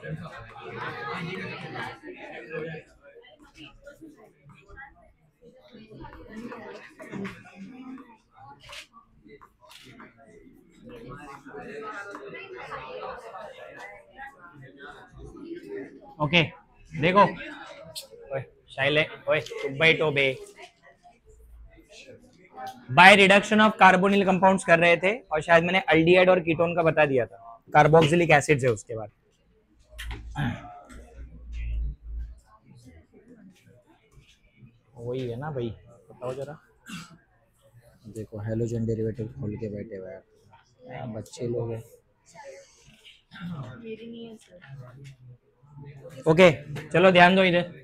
Okay देखो, ओए शाइले, ओए चुप बैठो बे। By reduction of carbonyl compounds कर रहे थे, और शायद मैंने अल्डिहाइड और कीटोन का बता दिया था, कार्बोक्सिलिक एसिड्स है उसके बाद। वही है ना भाई, बताओ जरा। देखो हेलोजन डेरिवेटिव खोल के बैठे हुए हैं, बच्चे लोग हैं। ओके चलो ध्यान दो इधर।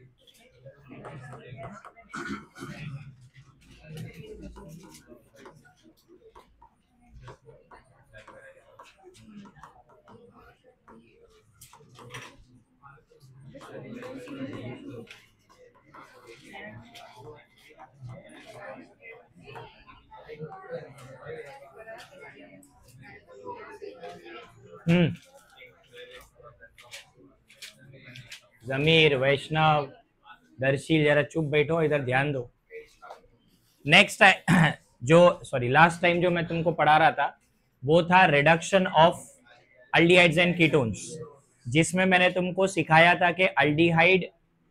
जमीर, वैष्णव, दर्शी जरा चुप बैठो, इधर ध्यान दो। नेक्स्ट टाइम जो सॉरी लास्ट टाइम जो मैं तुमको पढ़ा रहा था वो था reduction of aldehydes and ketones, जिसमें मैंने तुमको सिखाया था कि अल्डिहाइड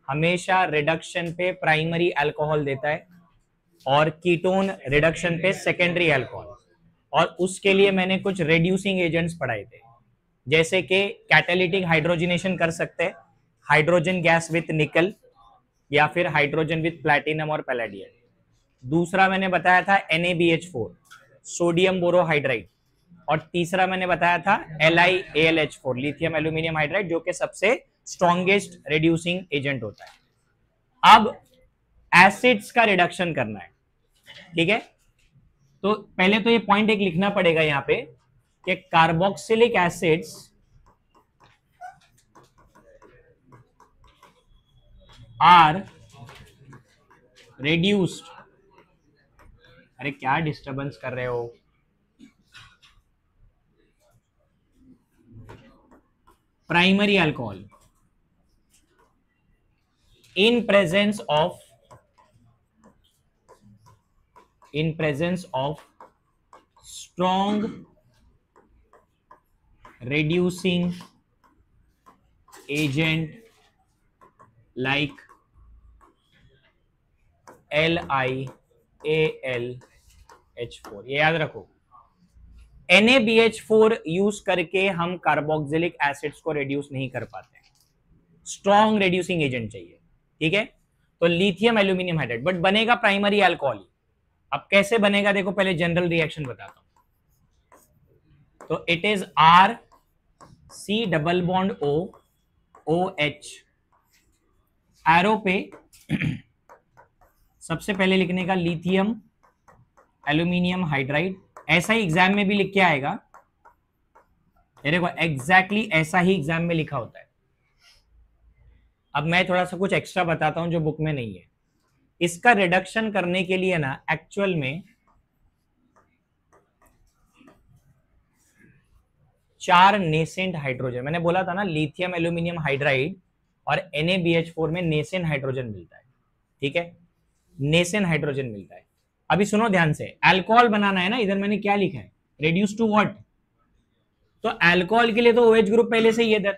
हमेशा रिडक्शन पे प्राइमरी अल्कोहल देता है और कीटोन रिडक्शन पे सेकेंडरी अल्कोहल, और उसके लिए मैंने कुछ रिड्यूसिंग एजेंट्स पढ़ाए थे, जैसे कि कैटालिटिक हाइड्रोजनेशन कर सकते हैं, हाइड्रोजन गैस विथ निकल, या फिर हाइड्रोजन विथ प्लैटिनम और पैलेडियम। दूसरा मैंने बताया था NaBH4 सोडियम बोरोहाइड्राइड, और तीसरा मैंने बताया था LiAlH4 लिथियम एल्यूमिनियम हाइड्राइड, जो कि सबसे स्ट्रॉन्गेस्ट रिड्यूसिंग एजेंट होता है। अब एसिड्स का रिडक्शन करना है, ठीक है। तो पहले तो ये पॉइंट एक लिखना पड़ेगा यहां पे कि कार्बोक्सिलिक एसिड्स आर reduced, अरे क्या डिस्टरबेंस कर रहे हो, primary alcohol in presence of strong reducing agent like LiAlH4। ये याद रखो, NaBH4 यूज करके हम कार्बोक्सिलिक एसिड्स को रिड्यूस नहीं कर पाते, स्ट्रॉन्ग रिड्यूसिंग एजेंट चाहिए, ठीक है। तो लिथियम एल्यूमिनियम हाइड्राइड, बट बनेगा प्राइमरी अल्कोहल। अब कैसे बनेगा देखो, पहले जनरल रिएक्शन बताता हूं। तो it is RC double bond OH, arrow पे सबसे पहले लिखने का लिथियम एल्यूमिनियम हाइड्राइड, ऐसा ही एग्जाम में भी लिख के आएगा, देखो एग्जैक्टली ऐसा ही एग्जाम में लिखा होता है। अब मैं थोड़ा सा कुछ एक्स्ट्रा बताता हूं जो बुक में नहीं है। इसका रिडक्शन करने के लिए ना एक्चुअल में 4 नेसेंट हाइड्रोजन, मैंने बोला था ना लिथियम एल्यूमिनियम हाइड्राइड और NaBH4 में नेसेंट हाइड्रोजन मिलता है, ठीक है, नेसेंट हाइड्रोजन मिलता है। अभी सुनो ध्यान से, अल्कोहल बनाना है ना, इधर मैंने क्या लिखा है, रिड्यूस टू व्हाट, तो अल्कोहल के लिए तो OH ग्रुप पहले से ही है इधर,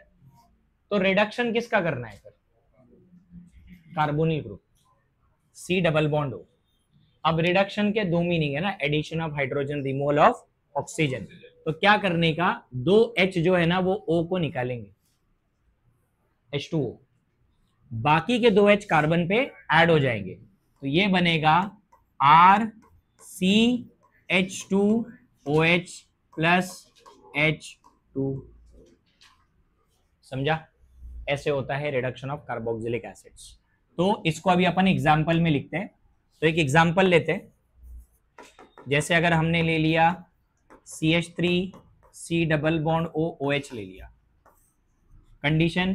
तो रिडक्शन किसका करना है फिर, carbonyl group C double bond O। अब रिडक्शन के दो मीनिंग है ना, addition of hydrogen, removal of oxygen. तो क्या करने का, 2H जो है ना वो O को निकालेंगे, H2O, बाकी के 2H कार्बन पे ऐड हो जाएंगे, तो ये बनेगा RCH2OH प्लस H2। समझा, ऐसे होता है रिडक्शन ऑफ कार्बोक्सिलिक एसिड्स। तो इसको अभी अपन एग्जाम्पल में लिखते हैं। तो एक एग्जाम्पल लेते हैं, जैसे अगर हमने ले लिया CH3C डबल बॉन्ड OH ले लिया, कंडीशन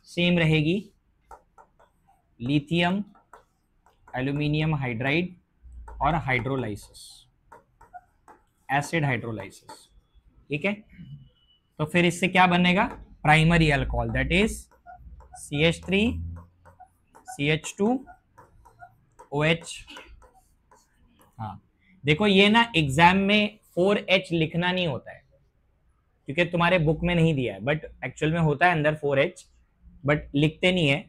सेम रहेगी, लिथियम एल्यूमिनियम हाइड्राइड और हाइड्रोलाइसिस, एसिड हाइड्रोलाइसिस, ठीक है। तो फिर इससे क्या बनेगा, primary alcohol that is CH3 CH2 OH। हाँ, देखो ये ना एग्जाम में 4H लिखना नहीं होता है क्योंकि तुम्हारे बुक में नहीं दिया है, बट एक्चुअल में होता है अंदर 4H, बट लिखते नहीं है,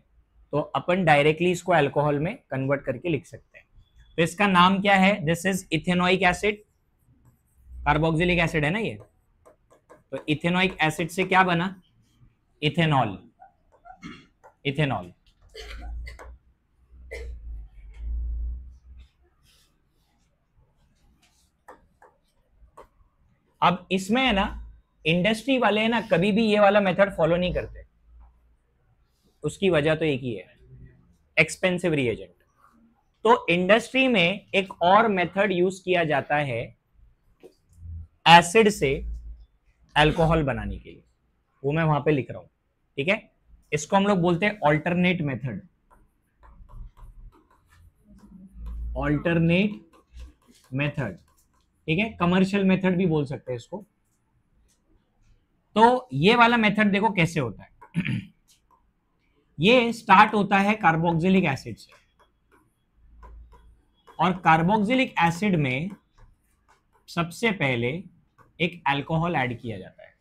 तो अपन डायरेक्टली इसको अल्कोहल में कन्वर्ट करके लिख सकते हैं। तो इसका नाम क्या है? This is ethanoic acid, carboxylic acid है ना ये। तो इथेनोइक एसिड से क्या बना? इथेनॉल। इथेनॉल। अब इसमें है ना, इंडस्ट्री वाले है ना कभी भी ये वाला मेथड फॉलो नहीं करते। उसकी वजह तो एक ही है, एक्सपेंसिव रिएजेंट। तो इंडस्ट्री में एक और मेथड यूज किया जाता है एसिड से अल्कोहल बनाने के लिए, वो मैं वहां पे लिख रहा हूं, ठीक है। इसको हम लोग बोलते हैं ऑल्टरनेट मेथड। ऑल्टरनेट मेथड, ठीक है, कमर्शियल मेथड भी बोल सकते हैं इसको। तो ये वाला मेथड देखो कैसे होता है। ये स्टार्ट होता है कार्बोक्सिलिक एसिड से, और कार्बोक्सिलिक एसिड में सबसे पहले एक अल्कोहल ऐड किया जाता है।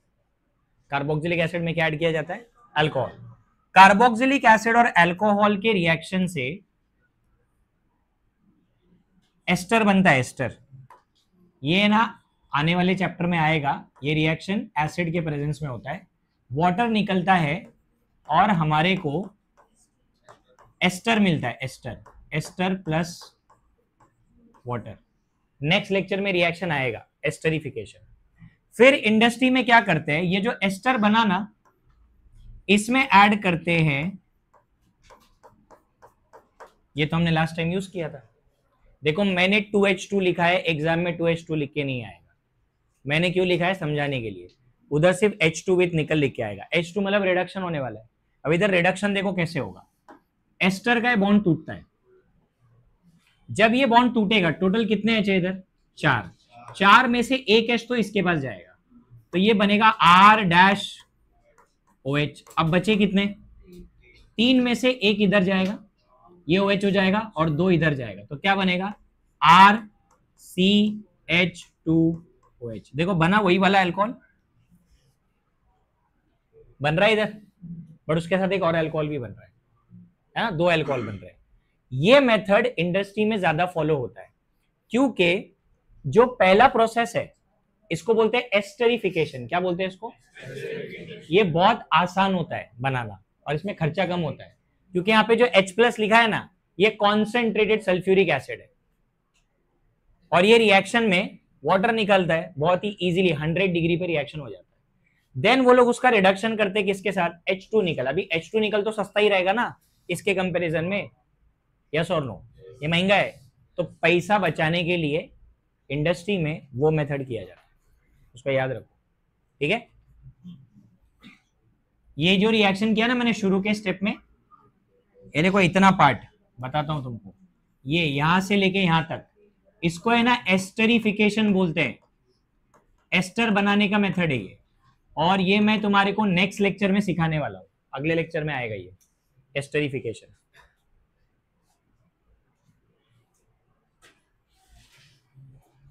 कार्बोक्सिलिक एसिड में क्या ऐड किया जाता है? अल्कोहल। कार्बोक्सिलिक एसिड और अल्कोहल के रिएक्शन से एस्टर बनता है, एस्टर। ये ना आने वाले चैप्टर में आएगा, ये रिएक्शन एसिड के प्रेजेंस में होता है, वाटर निकलता है और हमारे को एस्टर मिलता है, ester, ester plus water. Next lecture में रिएक्शन आएगा एस्टरिफिकेशन। फिर इंडस्ट्री में क्या करते हैं, ये जो एस्टर बना ना, इसमें ऐड करते हैं, ये तो हमने लास्ट टाइम यूज किया था। देखो मैंने 2H2 लिखा है, एग्जाम में 2H2 लिख के नहीं आएगा। मैंने क्यों लिखा है? समझाने के लिए। उधर सिर्फ H2 विथ निकल लिख के आएगा। H2 मतलब रिडक्शन होने वाला है। अब इधर रिडक्शन देखो कैसे होगा। एस्टर का बॉन्ड टूटता है, जब ये बॉन्ड टूटेगा, टोटल कितने एच है इधर? 4। 4 में से एक एच तो इसके पास जाएगा, तो ये बनेगा R-OH। अब बचे कितने? 3 में से एक इधर जाएगा, ये OH हो जाएगा, और 2 इधर जाएगा, तो क्या बनेगा? RCH2OH। देखो बना वही वाला अल्कोहल बन रहा है इधर, बट उसके साथ एक और अल्कोहल भी बन रहा है ना, 2 अल्कोहल बन रहे हैं। ये मेथड इंडस्ट्री में ज्यादा फॉलो होता है, क्योंकि जो पहला प्रोसेस है इसको बोलते हैं एस्टरिफिकेशन। क्या बोलते हैं इसको? ये बहुत आसान होता है बनाना, और इसमें खर्चा कम होता है, क्योंकि यहाँ पे जो H+ लिखा है ना, ये कॉन्सेंट्रेटेड सल्फ्यूरिक एसिड है, और ये रिएक्शन में वाटर निकलता है बहुत ही इजीली, 100 डिग्री पे रिएक्शन हो जाता है। देन वो लोग उसका रिडक्शन करते हैं किसके साथ? H2 निकल। अभी H2 निकल तो सस्ता ही रहेगा ना इसके कंपैरिजन में, यस और नो? ये महंगा है, तो पैसा बचाने के लिए इंडस्ट्री में वो मेथड किया जाता है, उसको याद रखो, ठीक है। ये जो रिएक्शन किया ना मैंने शुरू के स्टेप में, ये देखो इतना पार्ट बताता हूं तुमको, ये यहां से लेके यहां तक, इसको है ना एस्टरिफिकेशन बोलते हैं। एस्टर बनाने का मेथड है ये, और ये मैं तुम्हारे को नेक्स्ट लेक्चर में सिखाने वाला हूं, अगले लेक्चर में आएगा ये एस्टरिफिकेशन।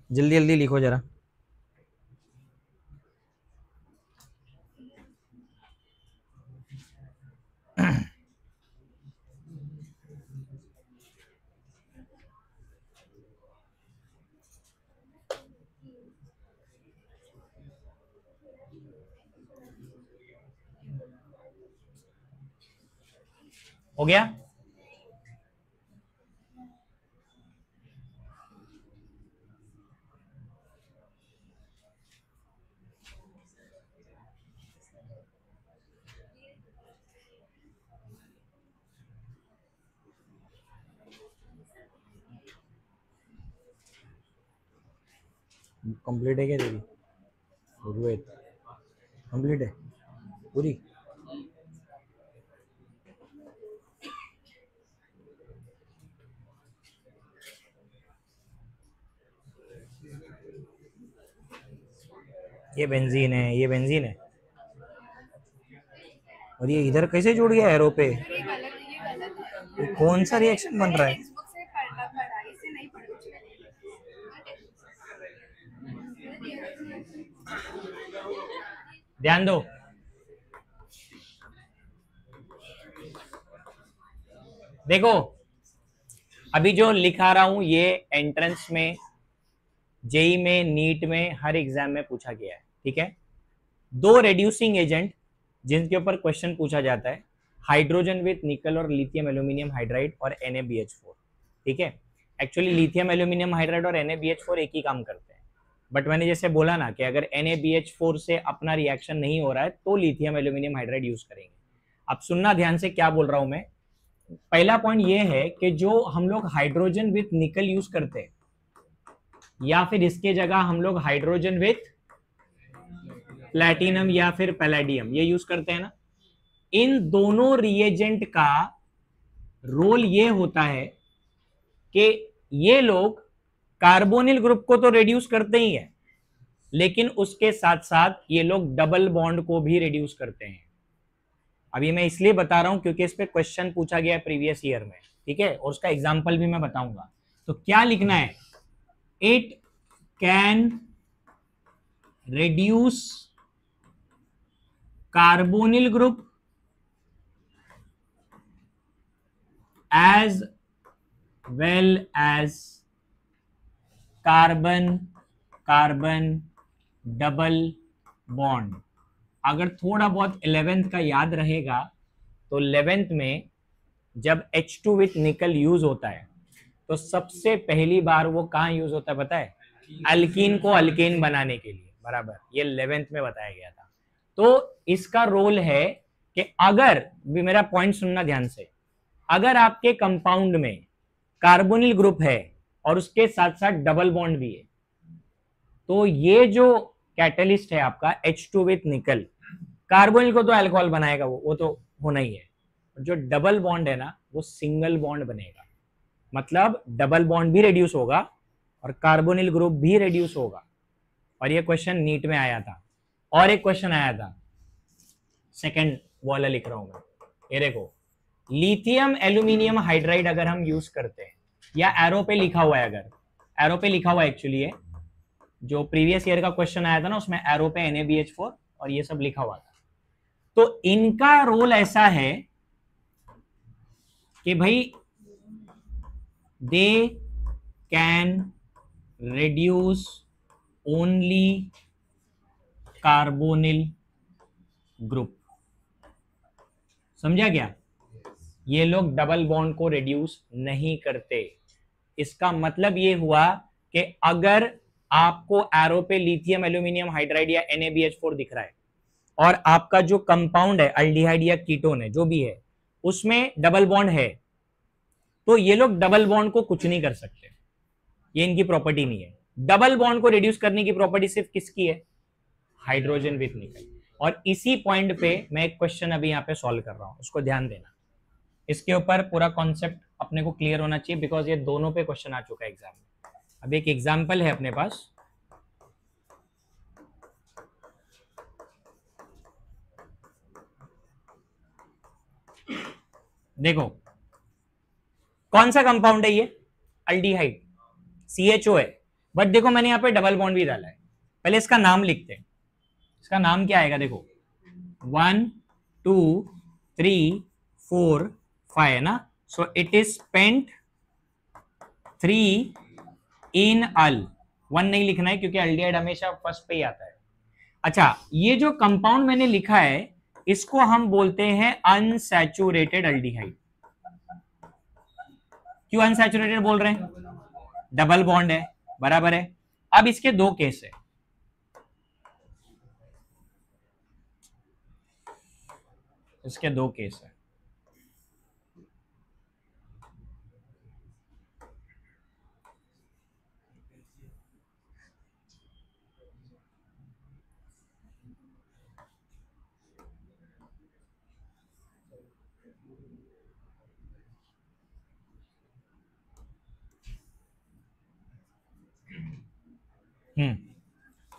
जल्दी जल्दी लिखो जरा। हो गया? कंप्लीट है क्या तेरी? कंप्लीट है पूरी? ये बेंजीन है, ये बेंजीन है। और ये इधर कैसे जुड़ गया एरो पे? ये गलत है, ये गलत है। ये कौन सा रिएक्शन बन रहा है? टेक्स्ट बुक से पढ़ा, इससे नहीं पढ़ा। ध्यान दो, देखो अभी जो लिखा रहा हूं ये एंट्रेंस में, जेई में, नीट में, हर एग्जाम में पूछा गया है, ठीक है। दो रेड्यूसिंग एजेंट जिनके ऊपर क्वेश्चन पूछा जाता है, हाइड्रोजन विथ निकल और लिथियम एल्यूमिनियम हाइड्राइड और NaBH4, ठीक है। एक्चुअली लिथियम एल्यूमिनियम हाइड्राइड और NaBH4 एक ही काम करते हैं, बट मैंने जैसे बोला ना कि अगर NaBH4 से अपना रिएक्शन नहीं हो रहा है तो लिथियम एल्यूमिनियम हाइड्राइड यूज करेंगे। अब सुनना ध्यान से क्या बोल रहा हूं मैं। पहला पॉइंट ये है कि जो हम लोग हाइड्रोजन विथ निकल यूज करते हैं या फिर इसके जगह हम लोग हाइड्रोजन विथ प्लैटिनम या फिर पैलेडियम ये यूज करते हैं ना, इन दोनों रिएजेंट का रोल ये होता है कि ये लोग कार्बोनिल ग्रुप को तो रिड्यूस करते ही है, लेकिन उसके साथ साथ ये लोग डबल बॉन्ड को भी रिड्यूस करते हैं। अभी मैं इसलिए बता रहा हूं क्योंकि इस पे क्वेश्चन पूछा गया है प्रीवियस ईयर में, ठीक है, और उसका एग्जांपल भी मैं बताऊंगा। तो क्या लिखना है, it can reduce carbonyl group as well as carbon carbon double bond. अगर थोड़ा बहुत 11th का याद रहेगा तो 11th में जब H2 विथ निकल यूज होता है तो सबसे पहली बार वो कहां यूज होता है पता है? अल्कीन को अल्केन बनाने के लिए, बराबर, ये 11th में बताया गया था। तो इसका रोल है कि अगर भी, मेरा पॉइंट सुनना ध्यान से, अगर आपके कंपाउंड में कार्बोनिल ग्रुप है और उसके साथ साथ डबल बॉन्ड भी है, तो ये जो कैटलिस्ट है आपका H2 विथ निकल, कार्बोनिल को तो अल्कोहल बनाएगा, वो तो होना ही है। जो डबल बॉन्ड है ना वो सिंगल बॉन्ड बनेगा, मतलब डबल बॉन्ड भी रिड्यूस होगा और कार्बोनिल ग्रुप भी रिड्यूस होगा। और ये क्वेश्चन नीट में आया था। और एक क्वेश्चन आया था, सेकंड वाला लिख रहा हूं मैं, ये देखो, लिथियम एल्यूमिनियम हाइड्राइड अगर हम यूज करते हैं, या एरो पे लिखा हुआ है, अगर एरो पे लिखा हुआ है एक्चुअली, है जो प्रीवियस ईयर का क्वेश्चन आया था ना उसमें एरो पे NaBH4 और ये सब लिखा हुआ था। तो इनका रोल ऐसा है कि भाई they can reduce only carbonyl group. समझा क्या? ये लोग डबल बॉन्ड को रिड्यूस नहीं करते। इसका मतलब ये हुआ कि अगर आपको एरो पे लिथियम एल्यूमिनियम हाइड्राइड या NaBH4 दिख रहा है और आपका जो कंपाउंड है अल्डिहाइड या कीटोन है जो भी है उसमें डबल बॉन्ड है, तो ये लोग डबल बॉन्ड को कुछ नहीं कर सकते, ये इनकी प्रॉपर्टी नहीं है। डबल बॉन्ड को रिड्यूस करने की प्रॉपर्टी सिर्फ किसकी है? हाइड्रोजन विथ निकल। और इसी पॉइंट पे मैं एक क्वेश्चन अभी यहाँ पे सॉल्व कर रहा हूं, उसको ध्यान देना, इसके ऊपर पूरा कॉन्सेप्ट अपने को क्लियर होना चाहिए, बिकॉज ये दोनों पे क्वेश्चन आ चुका है एग्जाम में। अब एक एग्जाम्पल है अपने पास, देखो कौन सा कंपाउंड है ये? अल्डिहाइड, CHO है, बट देखो मैंने यहाँ पे डबल बॉन्ड भी डाला है। पहले इसका नाम लिखते हैं, इसका नाम क्या आएगा? देखो 1 2 3 4 5 है ना, सो इट इज स्पेंट 3 इन अल। 1 नहीं लिखना है क्योंकि अल्डिहाइड हमेशा फर्स्ट पे ही आता है। अच्छा, ये जो कंपाउंड मैंने लिखा है इसको हम बोलते हैं अनसैचुरेटेड अल्डिहाइड। क्यों अनसैचुरेटेड बोल रहे हैं? डबल बॉन्ड है, बराबर है। अब इसके दो केस है, इसके दो केस है।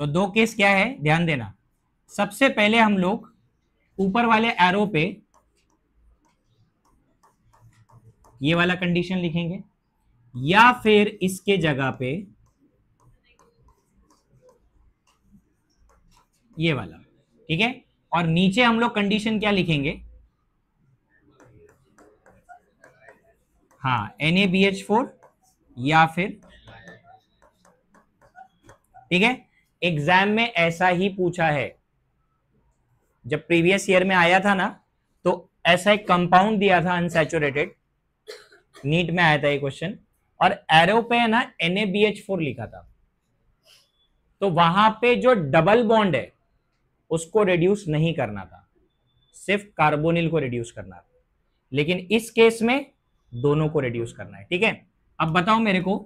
तो दो केस क्या है ध्यान देना। सबसे पहले हम लोग ऊपर वाले एरो पे ये वाला कंडीशन लिखेंगे, या फिर इसके जगह पे ये वाला, ठीक है। और नीचे हम लोग कंडीशन क्या लिखेंगे, हाँ NaBH4 या फिर, ठीक है। एग्जाम में ऐसा ही पूछा है, जब प्रीवियस ईयर में आया था ना, तो ऐसा एक कंपाउंड दिया था अनसैचुरेटेड, नीट में आया था ये क्वेश्चन, और एरो पे है ना NaBH4 लिखा था, तो वहां पे जो डबल बॉन्ड है उसको रिड्यूस नहीं करना था, सिर्फ कार्बोनिल को रिड्यूस करना था। लेकिन इस केस में दोनों को रिड्यूस करना है, ठीक है। अब बताओ मेरे को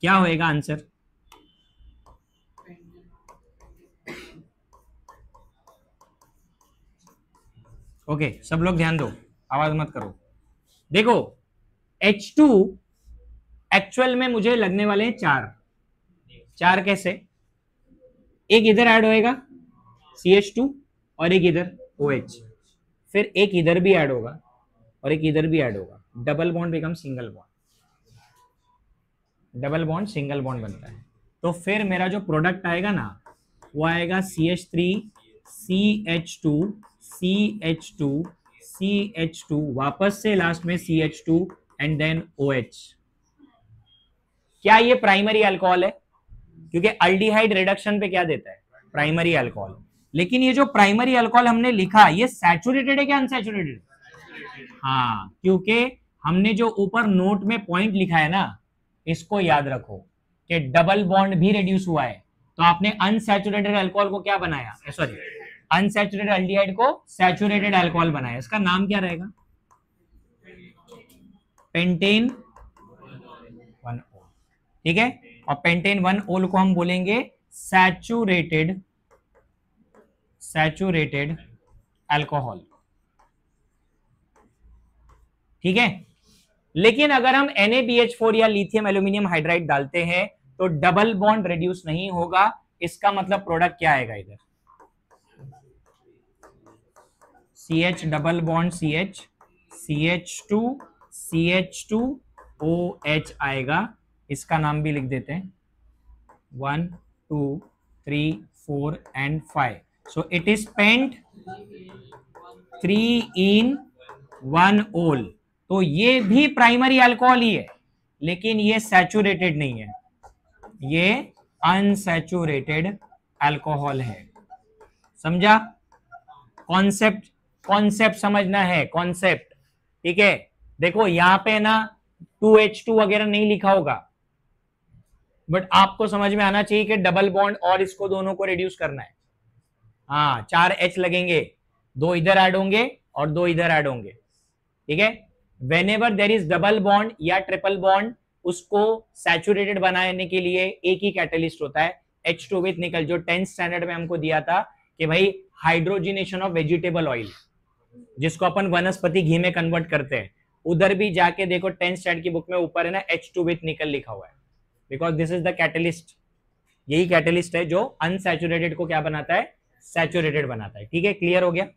क्या होएगा आंसर। ओके सब लोग ध्यान दो, आवाज मत करो। देखो H2 एक्चुअल में मुझे लगने वाले हैं चार कैसे, एक इधर ऐड होएगा CH2 और एक इधर OH, फिर एक इधर भी ऐड होगा और एक इधर भी ऐड होगा, double bond become single bond, double bond single bond बनता है। तो फिर मेरा जो प्रोडक्ट आएगा ना वो आएगा CH3 CH2 CH2 CH2, वापस से लास्ट में CH2 एंड देन OH। क्या ये प्राइमरी अल्कोहल है, क्योंकि अल्डिहाइड रिडक्शन पे क्या देता है, प्राइमरी अल्कोहल। लेकिन ये जो प्राइमरी अल्कोहल हमने लिखा ये सैचुरेटेड है क्या अनसैचुरेटेड, हाँ, क्योंकि हमने जो ऊपर नोट में पॉइंट लिखा है ना, इसको याद रखो कि डबल बॉन्ड भी रिड्यूस हुआ है, तो आपने अनसैचुरेटेड अल्कोहल को क्या बनाया, सॉरी अनसैचुरेटेड अल्डिहाइड को सैचुरेटेड अल्कोहल बनाया, इसका नाम क्या रहेगा, पेंटेन 1-ओल, ठीक है। और पेंटेन 1-ओल को हम बोलेंगे सैचुरेटेड अल्कोहल, ठीक है। लेकिन अगर हम NaBH4 या लिथियम एल्यूमिनियम हाइड्राइड डालते हैं तो डबल बॉन्ड रिड्यूस नहीं होगा, इसका मतलब प्रोडक्ट क्या आएगा, इधर CH double bond CH CH2 CH2 OH आएगा, इसका नाम भी लिख देते हैं 1 2 3 4 and 5, so it is pent 3 in 1-ओल। तो ये भी प्राइमरी अल्कोहल ही है, लेकिन ये सैचुरेटेड नहीं है, ये अनसैचुरेटेड अल्कोहल है। समझा, कॉन्सेप्ट समझना है, कॉन्सेप्ट, ठीक है। देखो यहां पे ना 2H2 वगैरह नहीं लिखा होगा, बट आपको समझ में आना चाहिए कि डबल बॉन्ड और इसको दोनों को रिड्यूस करना है। हाँ 4 H लगेंगे, 2 इधर ऐड होंगे और 2 इधर ऐड होंगे, ठीक है। Whenever there is double bond या ट्रिपल बॉन्ड, उसको सैचुरेटेड बनाने के लिए एक ही कैटलिस्ट होता है, H2 विथ निकल, जो 10th स्टैंडर्ड में हमको दिया था कि भाई हाइड्रोजिनेशन ऑफ वेजिटेबल ऑयल, जिसको अपन वनस्पति घी में कन्वर्ट करते हैं, उधर भी जाके देखो 10th स्टैंडर्ड की बुक में ऊपर है ना H2 विथ निकल लिखा हुआ है, because this is the catalyst, यही कैटलिस्ट है जो अनसैचुरेटेड को क्या बनाता है, सैचुरेटेड बनाता है, ठीक है। क्लियर हो गया।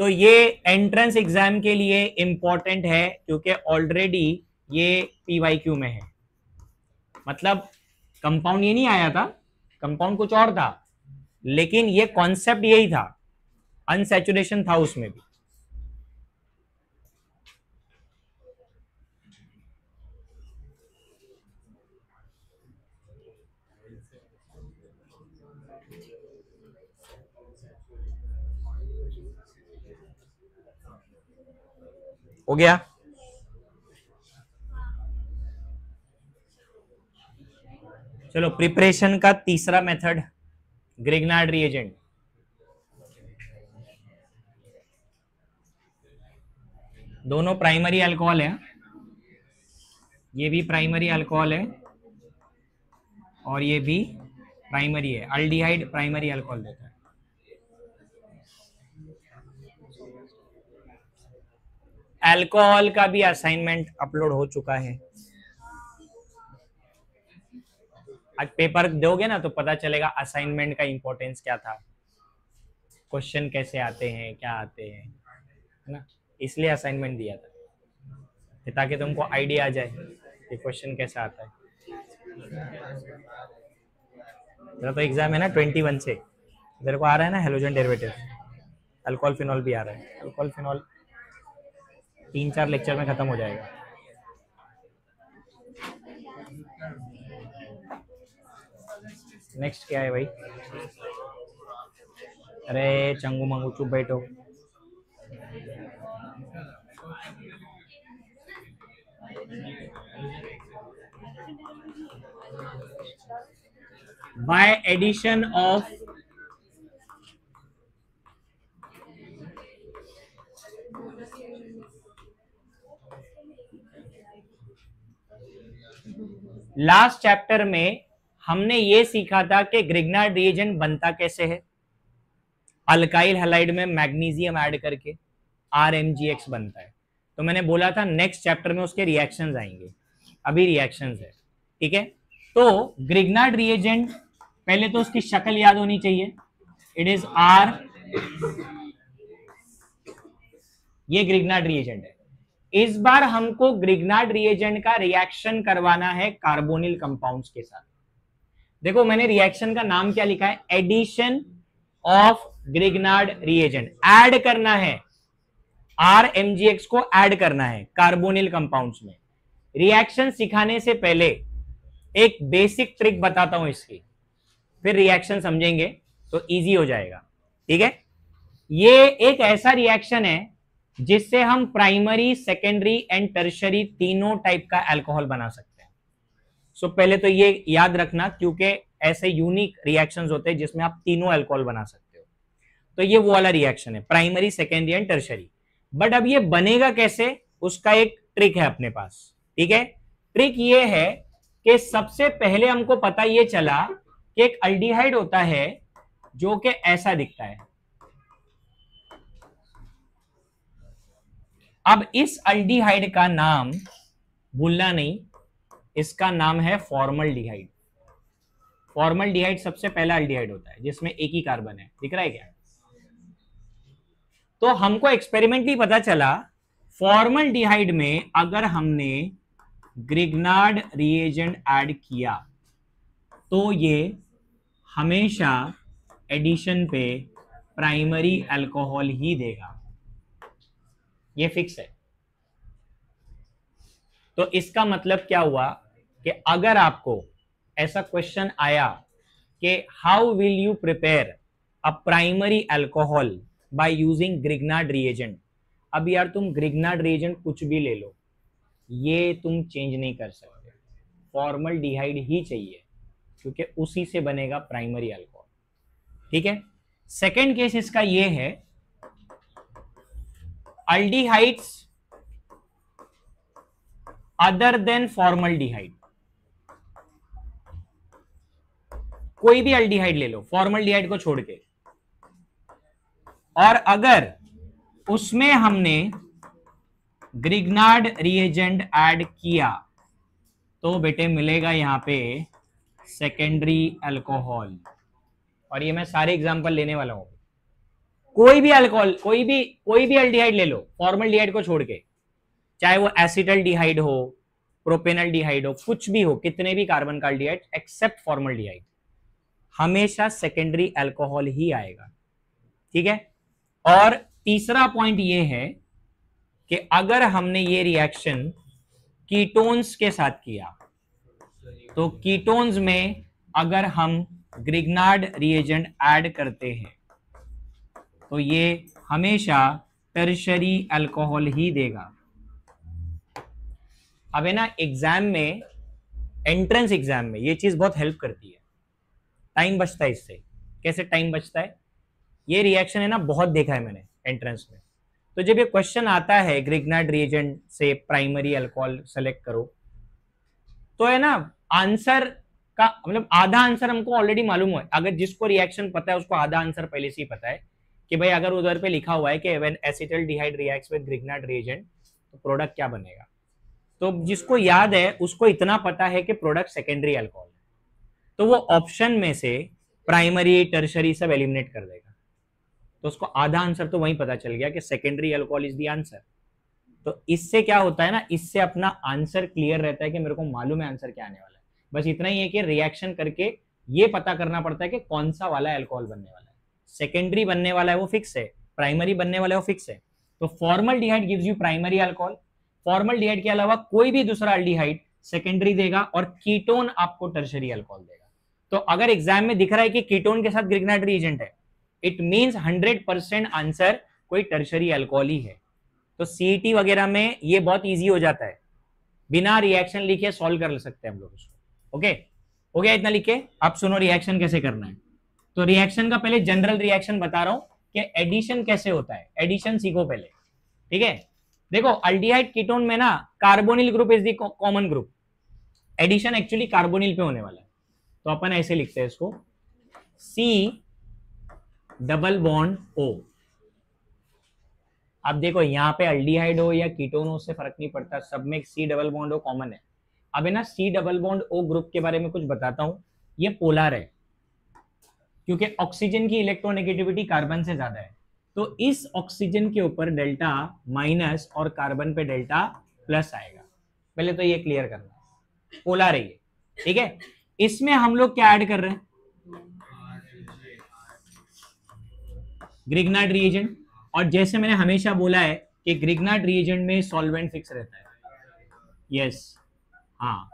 तो ये एंट्रेंस एग्जाम के लिए इंपॉर्टेंट है, क्योंकि ऑलरेडी ये PYQ में है, मतलब कंपाउंड ये नहीं आया था, कंपाउंड कुछ और था, लेकिन ये कॉन्सेप्ट यही था, अनसैचुरेशन था उसमें भी। हो गया। चलो प्रिपरेशन का तीसरा मेथड, ग्रिग्नार्ड रिएजेंट। दोनों प्राइमरी अल्कोहल है, ये भी प्राइमरी अल्कोहल है और ये भी प्राइमरी है, अल्डिहाइड प्राइमरी अल्कोहल देता है। अल्कोहल का भी असाइनमेंट अपलोड हो चुका है, आज पेपर दोगे ना तो पता चलेगा असाइनमेंट का इंपॉर्टेंस क्या था। क्वेश्चन कैसे आते हैं, क्या आते हैं, है ना, इसलिए असाइनमेंट दिया था कि ताकि तुमको आइडिया आ जाए कि क्वेश्चन कैसा आता है। तेरा तो एग्जाम है ना 21 से, तेरे को आ रहा है ना हेलोजन डेरिवेटिव, अल्कोहल फिनॉल भी आ रहा है। अल्कोहल फिनॉल 3-4 लेक्चर में खत्म हो जाएगा। नेक्स्ट क्या है भाई? अरे चंगू मंगू चुप बैठो। By addition of last chapter में हमने ये सीखा था कि ग्रिग्नार्ड रिएजेंट बनता कैसे है। अल्काइल हैलाइड में मैग्नीशियम ऐड करके RMgX बनता है। तो मैंने बोला था नेक्स्ट चैप्टर में उसके रिएक्शंस आएंगे, अभी रिएक्शंस है, ठीक है। तो ग्रिग्नार्ड रिएजेंट पहले तो उसकी शक्ल याद होनी चाहिए, इट इज R, ये ग्रिग्नार्ड रिएजेंट है। इस बार हमको ग्रिग्नार्ड रिएजेंट का रिएक्शन करवाना है कार्बोनिल कंपाउंड्स के साथ। देखो मैंने रिएक्शन का नाम क्या लिखा है, addition of Grignard reagent, add करना है, RMgX को ऐड करना है कार्बोनिल कंपाउंड्स में। रिएक्शन सिखाने से पहले एक बेसिक ट्रिक बताता हूं इसकी, फिर रिएक्शन समझेंगे तो इजी हो जाएगा, ठीक है। ये एक ऐसा रिएक्शन है जिससे हम प्राइमरी, सेकेंडरी एंड टर्शरी तीनों टाइप का अल्कोहल बना सकते हैं। सो पहले तो ये याद रखना, क्योंकि ऐसे यूनिक रिएक्शंस होते हैं जिसमें आप तीनों अल्कोहल बना सकते हो। तो ये वो वाला रिएक्शन है, primary, secondary and tertiary. But अब ये बनेगा कैसे, उसका एक ट्रिक है अपने पास, ठीक है। ट्रिक ये है कि सबसे पहले हमको पता ये चला कि एक अल्डिहाइड होता है जो कि ऐसा दिखता है। अब इस अल्डिहाइड का नाम भूलना नहीं, इसका नाम है फॉर्मल्डिहाइड। फॉर्मल्डिहाइड सबसे पहला अल्डिहाइड होता है जिसमें एक ही कार्बन है, दिख रहा है क्या? तो हमको एक्सपेरिमेंटली पता चला फॉर्मल्डिहाइड में अगर हमने ग्रिग्नार्ड रिएजेंट ऐड किया तो ये हमेशा एडिशन पे प्राइमरी अल्कोहल ही देगा, ये फिक्स है। तो इसका मतलब क्या हुआ कि अगर आपको ऐसा क्वेश्चन आया कि how will you prepare a primary alcohol by using Grignard reagent, अब यार तुम ग्रिग्नार्ड रिएजेंट कुछ भी ले लो, ये तुम चेंज नहीं कर सकते, फॉर्मल्डिहाइड ही चाहिए, क्योंकि उसी से बनेगा प्राइमरी अल्कोहल, ठीक है। सेकेंड केस इसका ये है, अल्डिहाइड्स अदर देन फॉर्मल्डिहाइड, कोई भी अल्डिहाइड ले लो फॉर्मल्डिहाइड को छोड़ के, और अगर उसमें हमने ग्रिग्नार्ड रिएजेंट ऐड किया तो बेटे मिलेगा यहां पे सेकेंडरी अल्कोहल। और ये मैं सारे एग्जांपल लेने वाला हूं, कोई भी अल्कोहल, कोई भी अल्डिहाइड ले लो फॉर्मल्डिहाइड को छोड़ के, चाहे वो एसिटल्डिहाइड हो, प्रोपेनल्डिहाइड हो, कुछ भी हो, कितने भी कार्बन का अल्डिहाइड एक्सेप्ट फॉर्मल्डिहाइड, हमेशा सेकेंडरी अल्कोहल ही आएगा, ठीक है। और तीसरा पॉइंट ये है कि अगर हमने ये रिएक्शन कीटोन्स के साथ किया तो कीटोन्स में अगर हम ग्रिग्नार्ड रिएजेंट ऐड करते हैं तो ये हमेशा टर्शरी अल्कोहल ही देगा। अब है ना एग्जाम में, एंट्रेंस एग्जाम में ये चीज बहुत हेल्प करती है, टाइम बचता है इससे। कैसे टाइम बचता है? ये रिएक्शन है ना बहुत देखा है मैंने एंट्रेंस में। तो जब ये क्वेश्चन आता है ग्रिग्नार्ड रिएजेंट से प्राइमरी अल्कोहल सेलेक्ट करो, तो है ना आंसर का मतलब आधा आंसर हमको ऑलरेडी मालूम है। अगर जिसको रिएक्शन पता है उसको आधा आंसर पहले से ही पता है कि भाई अगर उधर पे लिखा हुआ है कि when acetaldehyde reacts with Grignard reagent तो प्रोडक्ट क्या बनेगा, तो जिसको याद है उसको इतना पता है कि प्रोडक्ट सेकेंडरी अल्कोहल है, तो वो ऑप्शन में से प्राइमरी, टर्शरी सब एलिमिनेट कर देगा। तो उसको आधा आंसर तो वहीं पता चल गया कि secondary alcohol is the answer. तो इससे क्या होता है ना, इससे अपना आंसर क्लियर रहता है कि मेरे को मालूम है आंसर क्या आने वाला है। बस इतना ही है कि रिएक्शन करके ये पता करना पड़ता है कि कौन सा वाला अल्कोहल बनने वाला है। सेकेंडरी बनने वाला है वो फिक्स है, प्राइमरी बनने वाला है वो फिक्स है। तो formaldehyde gives you primary alcohol, formaldehyde के अलावा कोई भी दूसरा अल्डिहाइड सेकेंडरी देगा, और कीटोन आपको टर्शरी अल्कोहल देगा। तो अगर एग्जाम में दिख रहा है कि कीटोन के साथ ग्रिग्नाइट रिएजेंट है, इट मींस 100% आंसर कोई टर्शरी अल्कोहल ही है। तो सीईटी वगैरह में ये बहुत इजी हो जाता है, बिना रिएक्शन लिखे सॉल्व कर सकते हैं हम लोग उसको। ओके, हो गया इतना लिख के। अब सुनो रिएक्शन कैसे करना है। तो रिएक्शन का पहले जनरल रिएक्शन बता रहा हूं कि एडिशन कैसे होता है, एडिशन सीखो पहले, ठीक है। देखो अल्डिहाइड कीटोन में ना carbonyl group is the common group, addition actually carbonyl पे होने वाला है। तो अपन ऐसे लिखते हैं इसको, सी डबल बॉन्ड ओ। अब देखो यहाँ पे अल्डिहाइड हो या कीटोन हो उससे फर्क नहीं पड़ता, सब में C double bond O common है। अब है ना C double bond O group के बारे में कुछ बताता हूं। ये पोलर है क्योंकि ऑक्सीजन की इलेक्ट्रोनेगेटिविटी कार्बन से ज्यादा है। तो इस ऑक्सीजन के ऊपर डेल्टा माइनस और कार्बन पे डेल्टा प्लस आएगा। पहले तो ये क्लियर करना है, पोलर है ये, ठीक है। इसमें हम लोग क्या ऐड कर रहे हैं, ग्रिग्नाइट रिएजेंट। और जैसे मैंने हमेशा बोला है कि ग्रिग्नाइट रिएजेंट में सॉल्वेंट फिक्स रहता है, यस हाँ।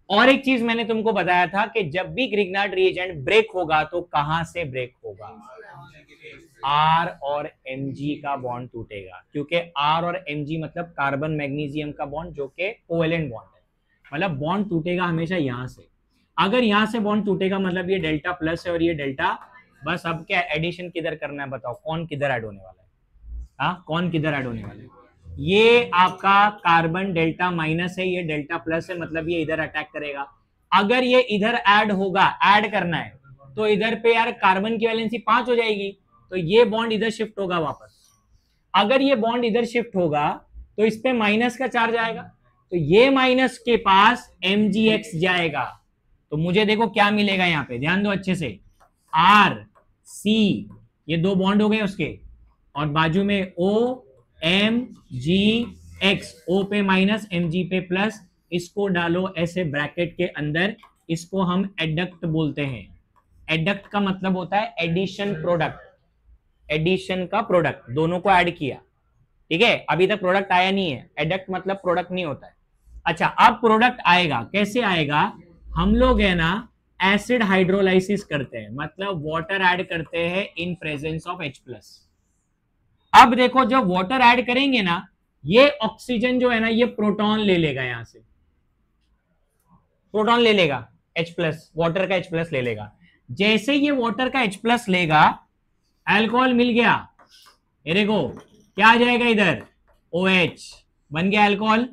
और एक चीज मैंने तुमको बताया था कि जब भी ग्रिग्नाइट रिएजेंट ब्रेक होगा तो कहां से ब्रेक होगा, आर और Mg का बॉन्ड टूटेगा, क्योंकि आर और Mg मतलब कार्बन मैग्नीशियम का बॉन्ड जो कि कोवेलेंट बॉन्ड है, मतलब बॉन्ड टूटेगा हमेशा यहां से। अगर यहां से बॉन्ड टूटेगा मतलब ये डेल्टा प्लस है और ये डेल्टा। बस अब क्या एडिशन किधर करना है बताओ, कौन किधर ऐड होने वाला है, हाँ कौन किधर ऐड होने वाला है। ये आपका कार्बन डेल्टा माइनस है, ये डेल्टा प्लस है, मतलब ये इधर अटैक करेगा। अगर ये इधर ऐड होगा, ऐड करना है तो इधर पे यार कार्बन की वैलेंसी 5 हो जाएगी, तो ये बॉन्ड इधर शिफ्ट होगा वापस। अगर ये बॉन्ड इधर शिफ्ट होगा तो इस पे माइनस का चार्ज आएगा, तो ये माइनस के पास Mgx जाएगा। तो मुझे देखो क्या मिलेगा यहाँ पे, ध्यान दो अच्छे से, आर सी, ये दो बॉन्ड हो गए उसके, और बाजू में O Mgx, O पे माइनस Mg पे प्लस, इसको डालो ऐसे ब्रैकेट के अंदर, इसको हम एडक्ट बोलते हैं। एडक्ट का मतलब होता है एडिशन प्रोडक्ट, एडिशन का प्रोडक्ट, दोनों को ऐड किया, ठीक है। अभी तक प्रोडक्ट आया नहीं है, एडक्ट मतलब प्रोडक्ट नहीं होता है। अच्छा अब प्रोडक्ट आएगा, कैसे आएगा, हम लोग है ना एसिड हाइड्रोलाइसिस करते हैं, मतलब वाटर ऐड करते हैं इन प्रेजेंस ऑफ H+। अब देखो जब वाटर ऐड करेंगे ना, ये ऑक्सीजन जो है ना ये प्रोटॉन ले लेगा, यहां से प्रोटॉन ले लेगा, H+, वाटर का H+ ले लेगा। जैसे ये वाटर का H+ लेगा, अल्कोहल मिल गया, ये देखो क्या आ जाएगा इधर, OH बन गया अल्कोहल।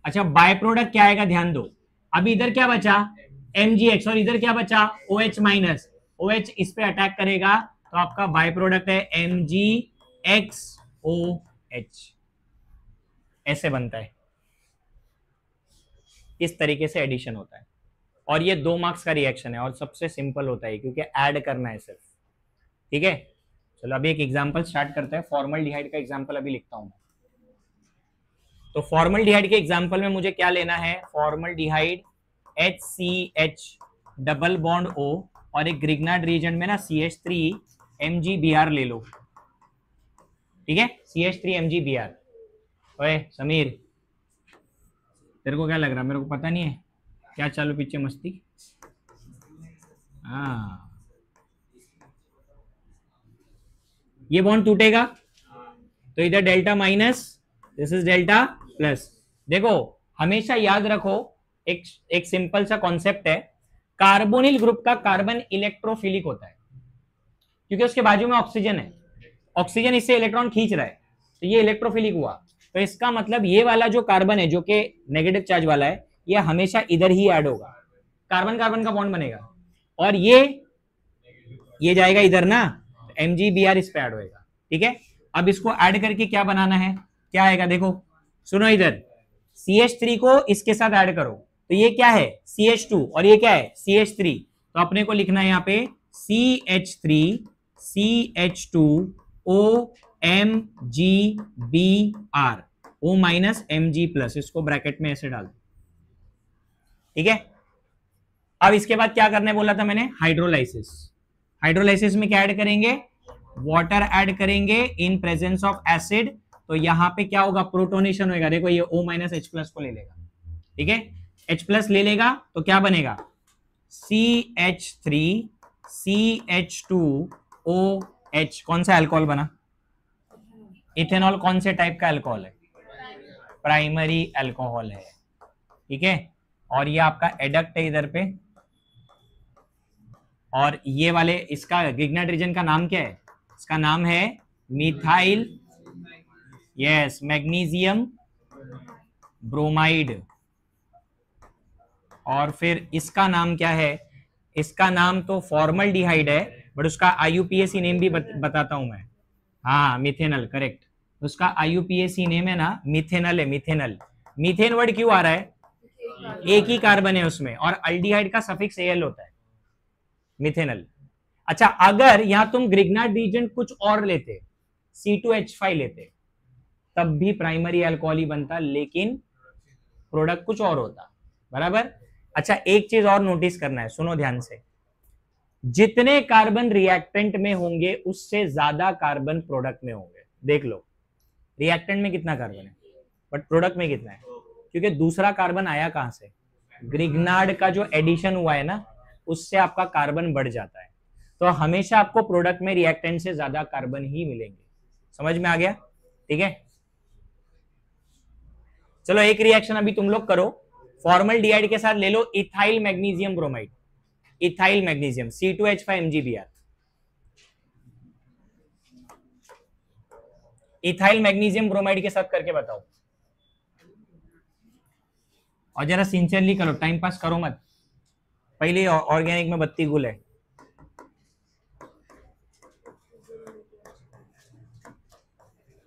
अच्छा बाय प्रोडक्ट क्या आएगा, ध्यान दो, अभी इधर क्या बचा Mgx, और इधर क्या बचा OH माइनस, OH इस पे अटैक करेगा तो आपका बाय प्रोडक्ट है MgXOH, ऐसे बनता है। इस तरीके से एडिशन होता है, और ये 2 मार्क्स का रिएक्शन है और सबसे सिंपल होता है क्योंकि ऐड करना है सिर्फ, ठीक है। चलो अभी एक एग्जांपल स्टार्ट करते हैं, फॉर्मल्डिहाइड का एग्जांपल अभी लिखता हूं। तो फॉर्मल्डिहाइड के एग्जांपल में मुझे क्या लेना है, formaldehyde HCH double bond O, और एक ग्रिग्नाइट रिएजेंट में ना CH3 MgBr ले लो, ठीक है, CH3 MgBr। ओए समीर तेरे को क्या लग रहा है, मेरे को पता नहीं है क्या चालू पीछे मस्ती, हाँ ये बॉन्ड टूटेगा तो इधर delta minus, this is delta plus. देखो हमेशा याद रखो एक सिंपल सा कॉन्सेप्ट है, कार्बोनिल ग्रुप का कार्बन इलेक्ट्रोफिलिक होता है क्योंकि उसके बाजू में ऑक्सीजन है, ऑक्सीजन इससे इलेक्ट्रॉन खींच रहा है, तो ये इलेक्ट्रोफिलिक हुआ। तो इसका मतलब ये वाला जो कार्बन है जो कि नेगेटिव चार्ज वाला है, ये हमेशा इधर ही ऐड होगा, कार्बन कार्बन का बॉन्ड बनेगा, और ये जाएगा इधर ना, MgBr इस पे ऐड होएगा, ठीक है। अब इसको ऐड करके क्या बनाना है, क्या आएगा देखो, सुनो इधर, CH3 को इसके साथ ऐड करो, तो ये क्या है CH2 और ये क्या है CH3, तो अपने को लिखना है यहाँ पे CH3 CH2 OMgBr, O minus Mg plus, इसको ब्रैकेट में ऐसे डाल दो, ठीक है। अब इसके बाद क्या करने बोला था मैंने, हाइड्रोलाइसिस। हाइड्रोलाइसिस में क्या ऐड करेंगे, वाटर ऐड करेंगे इन प्रेजेंस ऑफ एसिड, तो यहां पे क्या होगा, प्रोटोनेशन होगा। देखो ये O माइनस H प्लस को ले लेगा, ठीक है, H प्लस ले लेगा तो क्या बनेगा, CH3 CH2OH, कौन सा अल्कोहल बना, इथेनॉल। कौन से टाइप का अल्कोहल है, प्राइमरी अल्कोहल है, ठीक है। और ये आपका एडक्ट है इधर पे, और ये वाले इसका गिग्नाइट रीजन का नाम क्या है, इसका नाम है मिथाइल, यस, मैग्नीशियम ब्रोमाइड। और फिर इसका नाम क्या है, इसका नाम तो फॉर्मल्डिहाइड है, बट उसका IUPAC नेम भी बताता हूं मैं, हाँ मिथेनल, करेक्ट। उसका IUPAC नेम है ना, मिथेनल है, मिथेनल। मीथेन वर्ड क्यों आ रहा है, एक ही कार्बन है उसमें, और अल्डिहाइड का सफिक्स AL होता है, मिथेनल। अच्छा, अगर यहां तुम ग्रिग्नार्ड रीजेंट कुछ और लेते, C2H5 लेते, तब भी प्राइमरी अल्कोहल ही बनता, लेकिन प्रोडक्ट कुछ और होता, बराबर। अच्छा, एक चीज और नोटिस करना है, सुनो ध्यान से, जितने कार्बन रिएक्टेंट में होंगे उससे ज्यादा कार्बन प्रोडक्ट में होंगे। देख लो, रिएक्टेंट में कितना कार्बन है, बट प्रोडक्ट में कितना है, क्योंकि दूसरा कार्बन आया कहां से, ग्रिग्नार्ड का जो एडिशन हुआ है ना, उससे आपका कार्बन बढ़ जाता है। तो हमेशा आपको प्रोडक्ट में रिएक्टेंट से ज्यादा कार्बन ही मिलेंगे। समझ में आ गया, ठीक है। चलो एक रिएक्शन अभी तुम लोग करो, फॉर्मल्डिहाइड के साथ ले लो ethyl magnesium bromide, ethyl magnesium C2H5 MgBr, ethyl magnesium bromide के साथ करके बताओ, और जरा सिंसियरली करो, टाइम पास करो मत, पहले ऑर्गेनिक में बत्ती गुल है।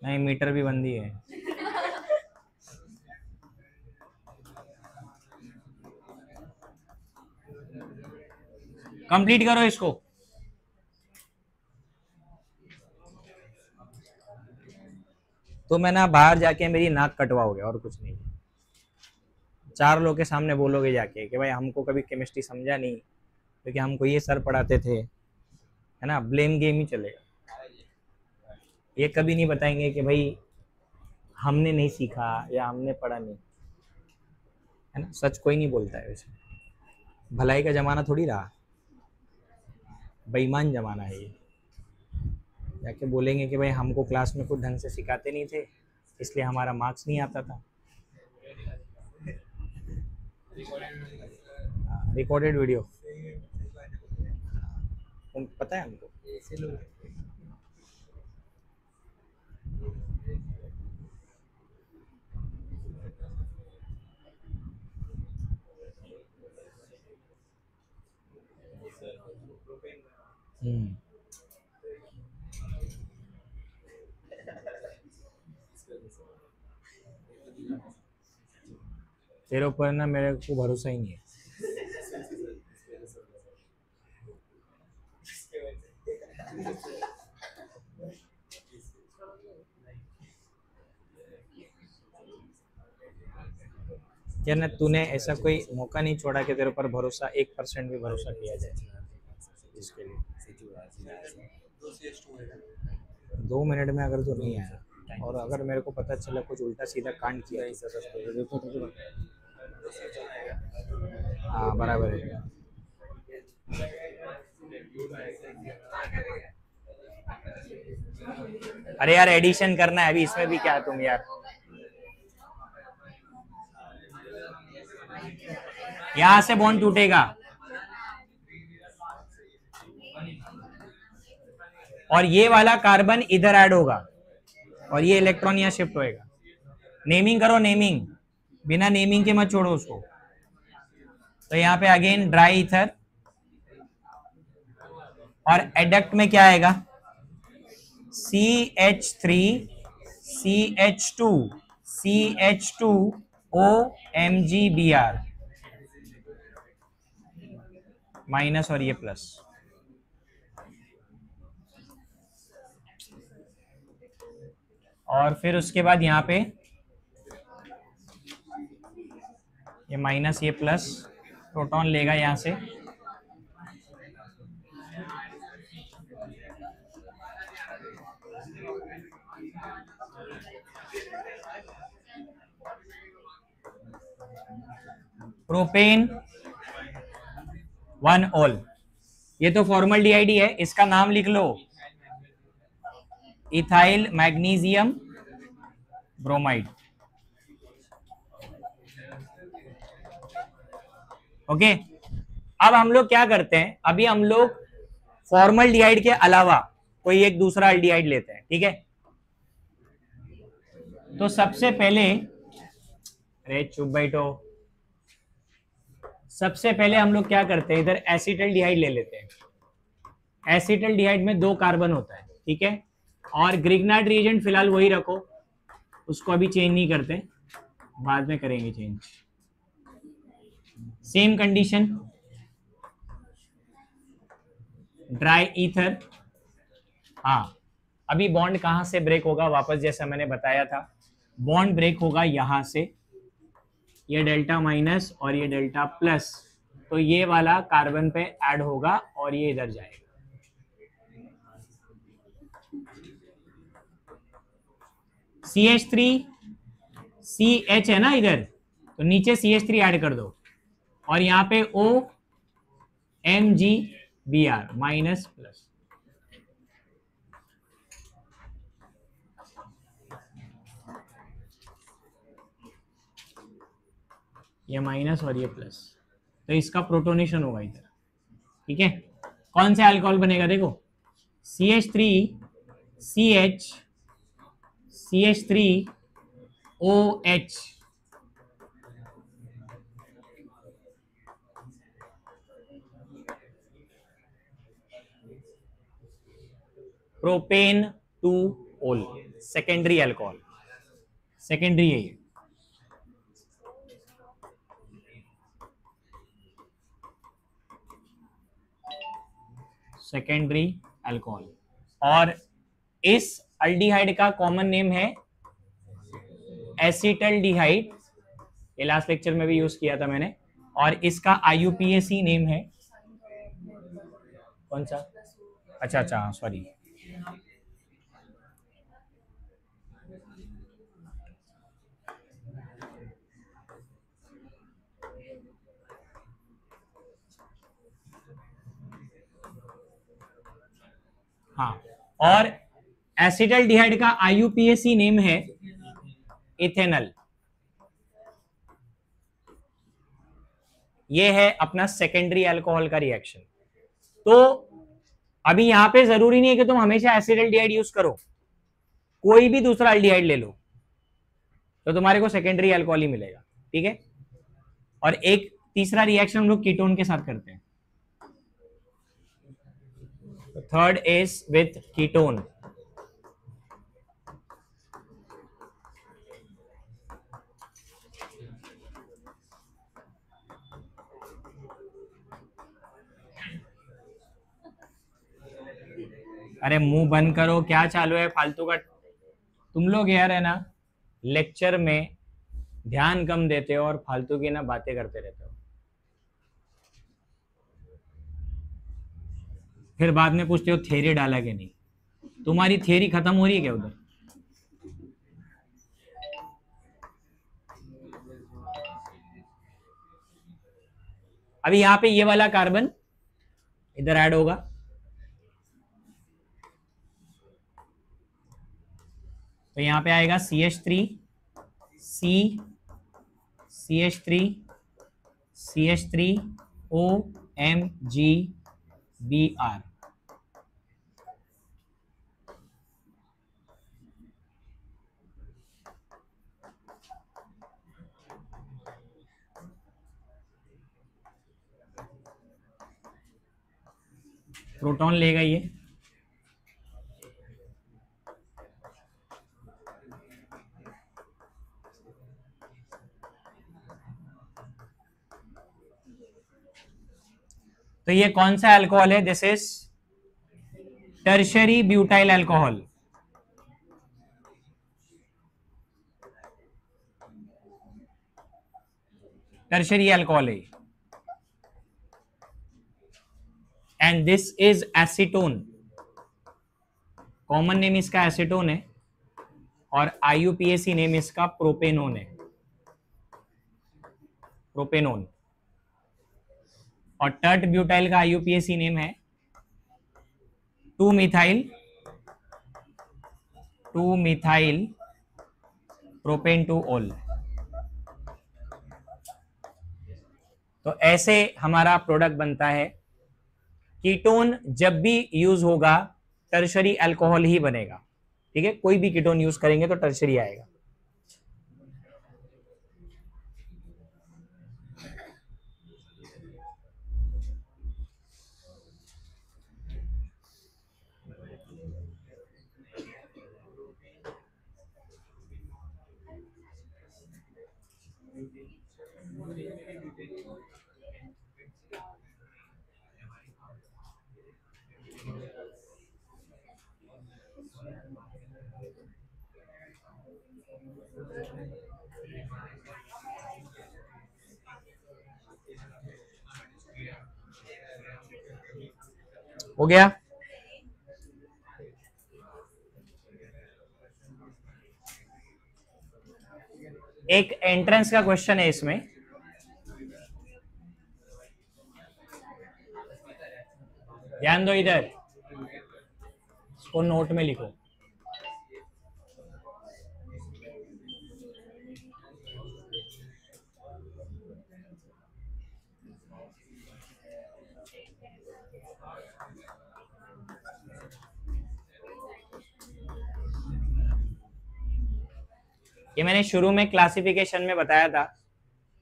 नहीं, मीटर भी बंदी है। कंप्लीट करो इसको। तो मैं ना बाहर जाके मेरी नाक कटवाओगे, और कुछ नहीं। 4 लोग के सामने बोलोगे जाके कि भाई हमको कभी केमिस्ट्री समझा नहीं, क्योंकि हमको ये सर पढ़ाते थे, है ना, ब्लेम गेम ही चलेगा। ये कभी नहीं बताएंगे कि भाई हमने नहीं सीखा या हमने पढ़ा नहीं, है ना। सच कोई नहीं बोलता है वैसे, भलाई का जमाना थोड़ी रहा, बेईमान जमाना है ये। जाके बोलेंगे कि भाई हमको क्लास में कुछ ढंग से सिखाते नहीं थे, इसलिए हमारा मार्क्स नहीं आता था। रिकॉर्डेड वीडियो पता है हमको। तेरे ऊपर ना मेरे को भरोसा ही नहीं है। क्या ना, तूने ऐसा कोई मौका नहीं छोड़ा कि तेरे ऊपर भरोसा 1% भी भरोसा किया जाए इसके लिए। 2 मिनट में अगर तू नहीं आया, और अगर मेरे को पता चला कुछ उल्टा सीधा कांड किया, हाँ बराबर है। अरे यार एडिशन करना है अभी, इसमें भी क्या है तुम यार, यहां से बॉन्ड टूटेगा और ये वाला कार्बन इधर ऐड होगा और ये इलेक्ट्रॉन यहां शिफ्ट होएगा। नेमिंग करो, नेमिंग, बिना नेमिंग के मत छोड़ो उसको। तो यहाँ पे अगेन ड्राई ईथर, और एडक्ट में क्या आएगा, CH3 CH2 CH2O MgBr minus और ये प्लस। और फिर उसके बाद यहाँ पे ये माइनस ये प्लस प्रोटॉन लेगा यहाँ से, प्रोपेन 1 ऑल। ये तो फॉर्मल्डिहाइड है, इसका नाम लिख लो, इथाइल मैग्नीशियम ब्रोमाइड। ओके, अब हम लोग क्या करते हैं, अभी हम लोग फॉर्मल्डिहाइड के अलावा कोई एक दूसरा एल्डिहाइड लेते हैं, ठीक है। तो सबसे पहले, अरे चुप बैठो, सबसे पहले हम लोग क्या करते हैं, इधर एसिटल्डिहाइड ले लेते हैं। एसिटल्डिहाइड में 2 कार्बन होता है, ठीक है, और ग्रिग्नार्ड रिएजेंट फिलहाल वही रखो, उसको अभी चेंज नहीं करते, बाद में करेंगे change. Same condition, dry ether. हाँ, अभी बॉन्ड कहां से ब्रेक होगा, वापस जैसा मैंने बताया था, बॉन्ड ब्रेक होगा यहां से, ये डेल्टा माइनस और ये डेल्टा प्लस, तो ये वाला कार्बन पे ऐड होगा और ये इधर जाएगा। CH3 CH है ना इधर, तो नीचे CH3 ऐड कर दो और यहाँ पे OMgBr माइनस प्लस। ये माइनस और ये प्लस, तो इसका प्रोटोनेशन होगा इधर, ठीक है। कौन सा अल्कोहल बनेगा, देखो CH3 CH CH3 OH, propane 2 ओल, सेकेंडरी अल्कोहल, सेकेंडरी है ये। सेकेंडरी अल्कोहल, और इस अल्डिहाइड का कॉमन नेम है एसिटल्डिहाइड, ये लास्ट लेक्चर में भी यूज किया था मैंने, और इसका IUPAC नेम है, कौन सा, अच्छा सॉरी, हाँ, और एसिटल्डिहाइड का IUPAC नेम है इथेनल। ये है अपना सेकेंडरी अल्कोहल का रिएक्शन। तो अभी यहां पे जरूरी नहीं है कि तुम हमेशा एसिटल्डिहाइड यूज करो, कोई भी दूसरा एल्डिहाइड ले लो तो तुम्हारे को सेकेंडरी अल्कोहल ही मिलेगा, ठीक है। और एक तीसरा रिएक्शन हम लोग कीटोन के साथ करते हैं, थर्ड इज विथ कीटोन। अरे मुंह बंद करो, क्या चालू है फालतू का, तुम लोग यार है ना लेक्चर में ध्यान कम देते हो और फालतू की ना बातें करते रहते हो, फिर बाद में पूछते हो थ्योरी डाला कि नहीं। तुम्हारी थ्योरी खत्म हो रही है क्या उधर? अभी यहां पे ये वाला कार्बन इधर ऐड होगा, तो यहां पे आएगा CH3 C CH3 CH3 OMgBr, proton लेगा ये, तो ये कौन सा अल्कोहल है, this is tertiary butyl alcohol. Tertiary alcohol है, and this is acetone. Common name इसका एसीटोन है और आईयूपीएसी नेम इसका प्रोपेनोन है, प्रोपेनोन। और टर्ट ब्यूटाइल का आईयूपीएसी नेम है 2 मिथाइल प्रोपेन टू ऑल। तो ऐसे हमारा प्रोडक्ट बनता है। कीटोन जब भी यूज होगा टर्शरी अल्कोहल ही बनेगा, ठीक है। कोई भी कीटोन यूज करेंगे तो टर्शरी आएगा। हो गया। एक एंट्रेंस का क्वेश्चन है इसमें, ध्यान दो इधर, इसको नोट में लिखो। ये मैंने शुरू में क्लासिफिकेशन में बताया था,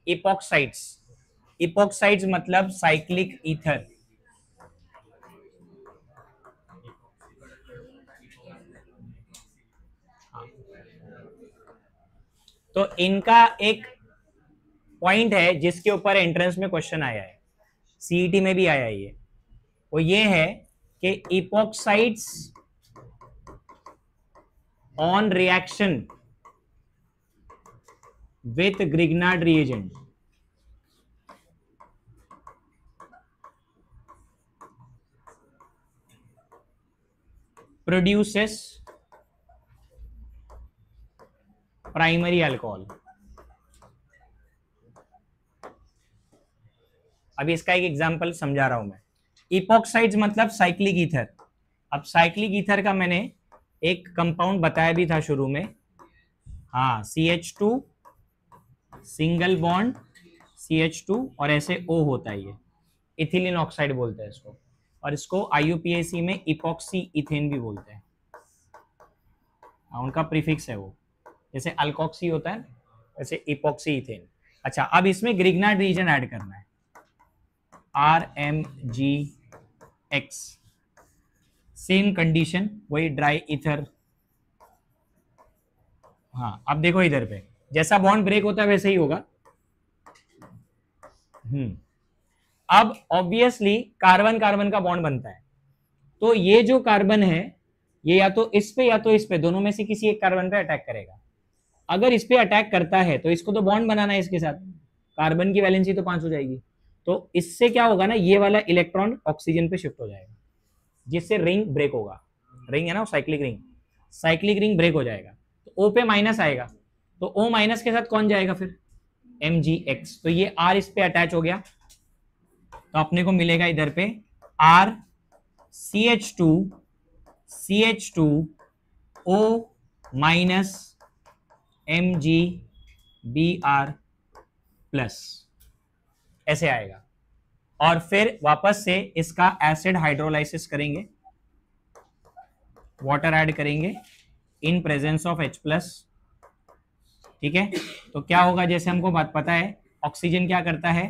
इपॉक्साइड्स। इपॉक्साइड्स मतलब साइक्लिक ईथर। तो इनका एक पॉइंट है जिसके ऊपर एंट्रेंस में क्वेश्चन आया है, सीईटी में भी आया है ये। वो ये है कि epoxides on reaction with Grignard reagent produces primary alcohol। अभी इसका एक एग्जांपल समझा रहा हूं मैं। इपॉक्साइड्स मतलब साइक्लिक ईथर। अब साइक्लिक ईथर का मैंने एक कंपाउंड बताया भी था शुरू में, हाँ, CH2 सिंगल बॉन्ड CH2 और ऐसे O होता है, ये इथिलीन ऑक्साइड बोलते हैं इसको, और इसको आईयूपीएसी में इपॉक्सी इथेन भी बोलते हैं। उनका प्रीफिक्स है वो, जैसे अल्कोक्सी होता है वैसे इपॉक्सी इथेन। अच्छा, अब इसमें ग्रिग्नार्ड रीजन ऐड करना है, RMGX। सेम कंडीशन, वही ड्राई इथर। हाँ, अब देखो इधर पे जैसा बॉन्ड ब्रेक होता है वैसे ही होगा। अब ऑब्वियसली कार्बन कार्बन का बॉन्ड बनता है, तो ये जो कार्बन है ये या तो इस पे या तो इस पे, दोनों में से किसी एक कार्बन पे अटैक करेगा। अगर इस पे अटैक करता है तो इसको तो बॉन्ड बनाना है इसके साथ, कार्बन की वैलेंसी तो 5 हो जाएगी। तो इससे क्या होगा ना, ये वाला इलेक्ट्रॉन ऑक्सीजन पे शिफ्ट हो जाएगा, जिससे रिंग ब्रेक होगा। रिंग है ना, cyclic ring, cyclic ring break हो जाएगा। तो O पे माइनस आएगा, तो O माइनस के साथ कौन जाएगा फिर, MgX। तो ये R इस पे अटैच हो गया, तो अपने को मिलेगा इधर पे R CH2 O minus MgBr plus, ऐसे आएगा। और फिर वापस से इसका एसिड हाइड्रोलाइसिस करेंगे, वाटर ऐड करेंगे in presence of H plus, ठीक है। तो क्या होगा, जैसे हमको बात पता है, ऑक्सीजन क्या करता है,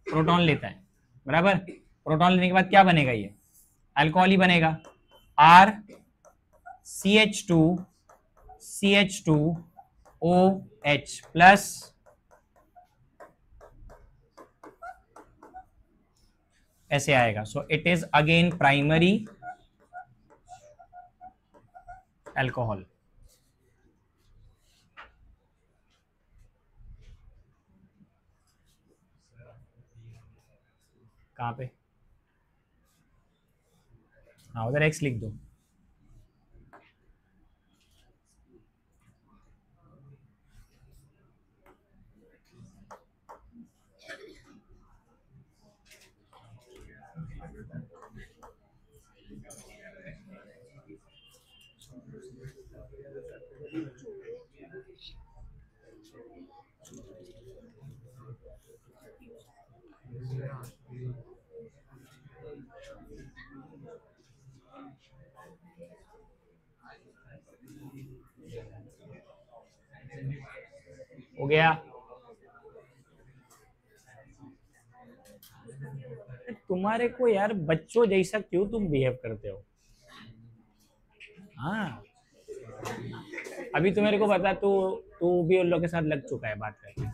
प्रोटॉन लेता है, बराबर। प्रोटॉन लेने के बाद क्या बनेगा, ये अल्कोहल ही बनेगा। R CH2 OH प्लस, ऐसे आएगा। So it is again primary alcohol. कहाँ पे? हाँ उधर एक्स लिख दो. हो गया? तुम्हारे को यार बच्चों जैसा क्यों तुम बिहेव करते हो? हाँ, अभी तो मेरे को बता, तू तू भी उन लोग के साथ लग चुका है बात करके.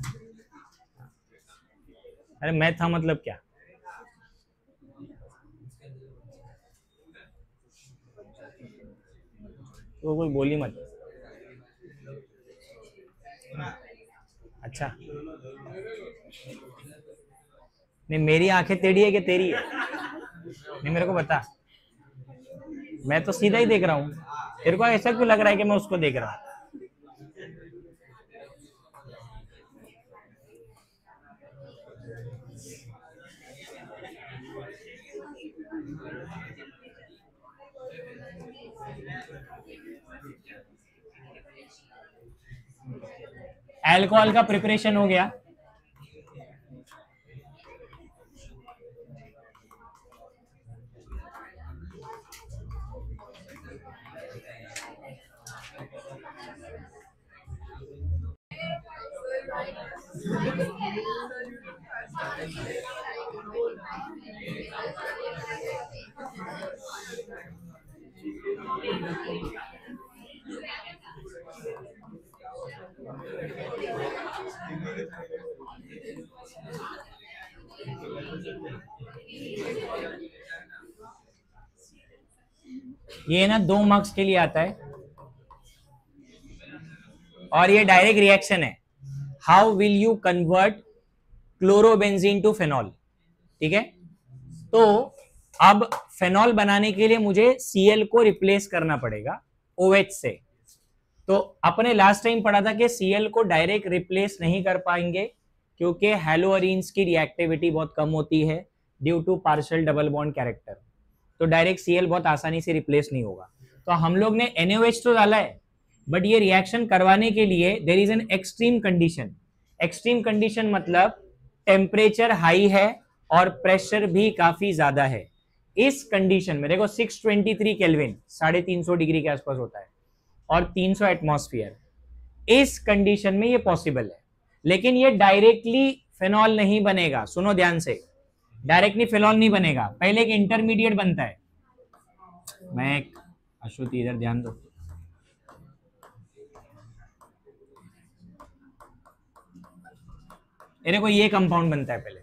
अरे मैं था मतलब क्या? तो कोई बोली मत. अच्छा, नहीं मेरी आंखें टेढ़ी है कि तेरी है? नहीं मेरे को बता. मैं तो सीधा ही देख रहा हूँ. तेरे को ऐसा क्यों लग रहा है कि मैं उसको देख रहा हूँ? अल्कोहल का प्रिपरेशन हो गया. ये ना 2 मार्क्स के लिए आता है और ये डायरेक्ट रिएक्शन है. How will you convert chlorobenzene to phenol? ठीक है, तो अब फेनॉल बनाने के लिए मुझे Cl को रिप्लेस करना पड़ेगा OH से. तो अपने लास्ट टाइम पढ़ा था कि Cl को डायरेक्ट रिप्लेस नहीं कर पाएंगे क्योंकि हैलोअरीन्स की रिएक्टिविटी बहुत कम होती है due to partial double bond character. तो डायरेक्ट Cl बहुत आसानी से रिप्लेस नहीं होगा. तो हम लोग ने NaOH तो डाला है, बट ये रिएक्शन करवाने के लिए there is an extreme condition. Extreme condition मतलब टेम्परेचर हाई है और प्रेशर भी काफी ज्यादा है. इस कंडीशन में देखो 623 केल्विन 350 डिग्री के आसपास होता है और 300 एटमॉस्फेयर. इस कंडीशन में ये पॉसिबल है, लेकिन ये डायरेक्टली फेनॉल नहीं बनेगा. सुनो ध्यान से, डायरेक्टली फेनॉल नहीं बनेगा, पहले एक इंटरमीडिएट बनता है. मैं अश्रुति इधर ध्यान दो. देखो ये कंपाउंड बनता है पहले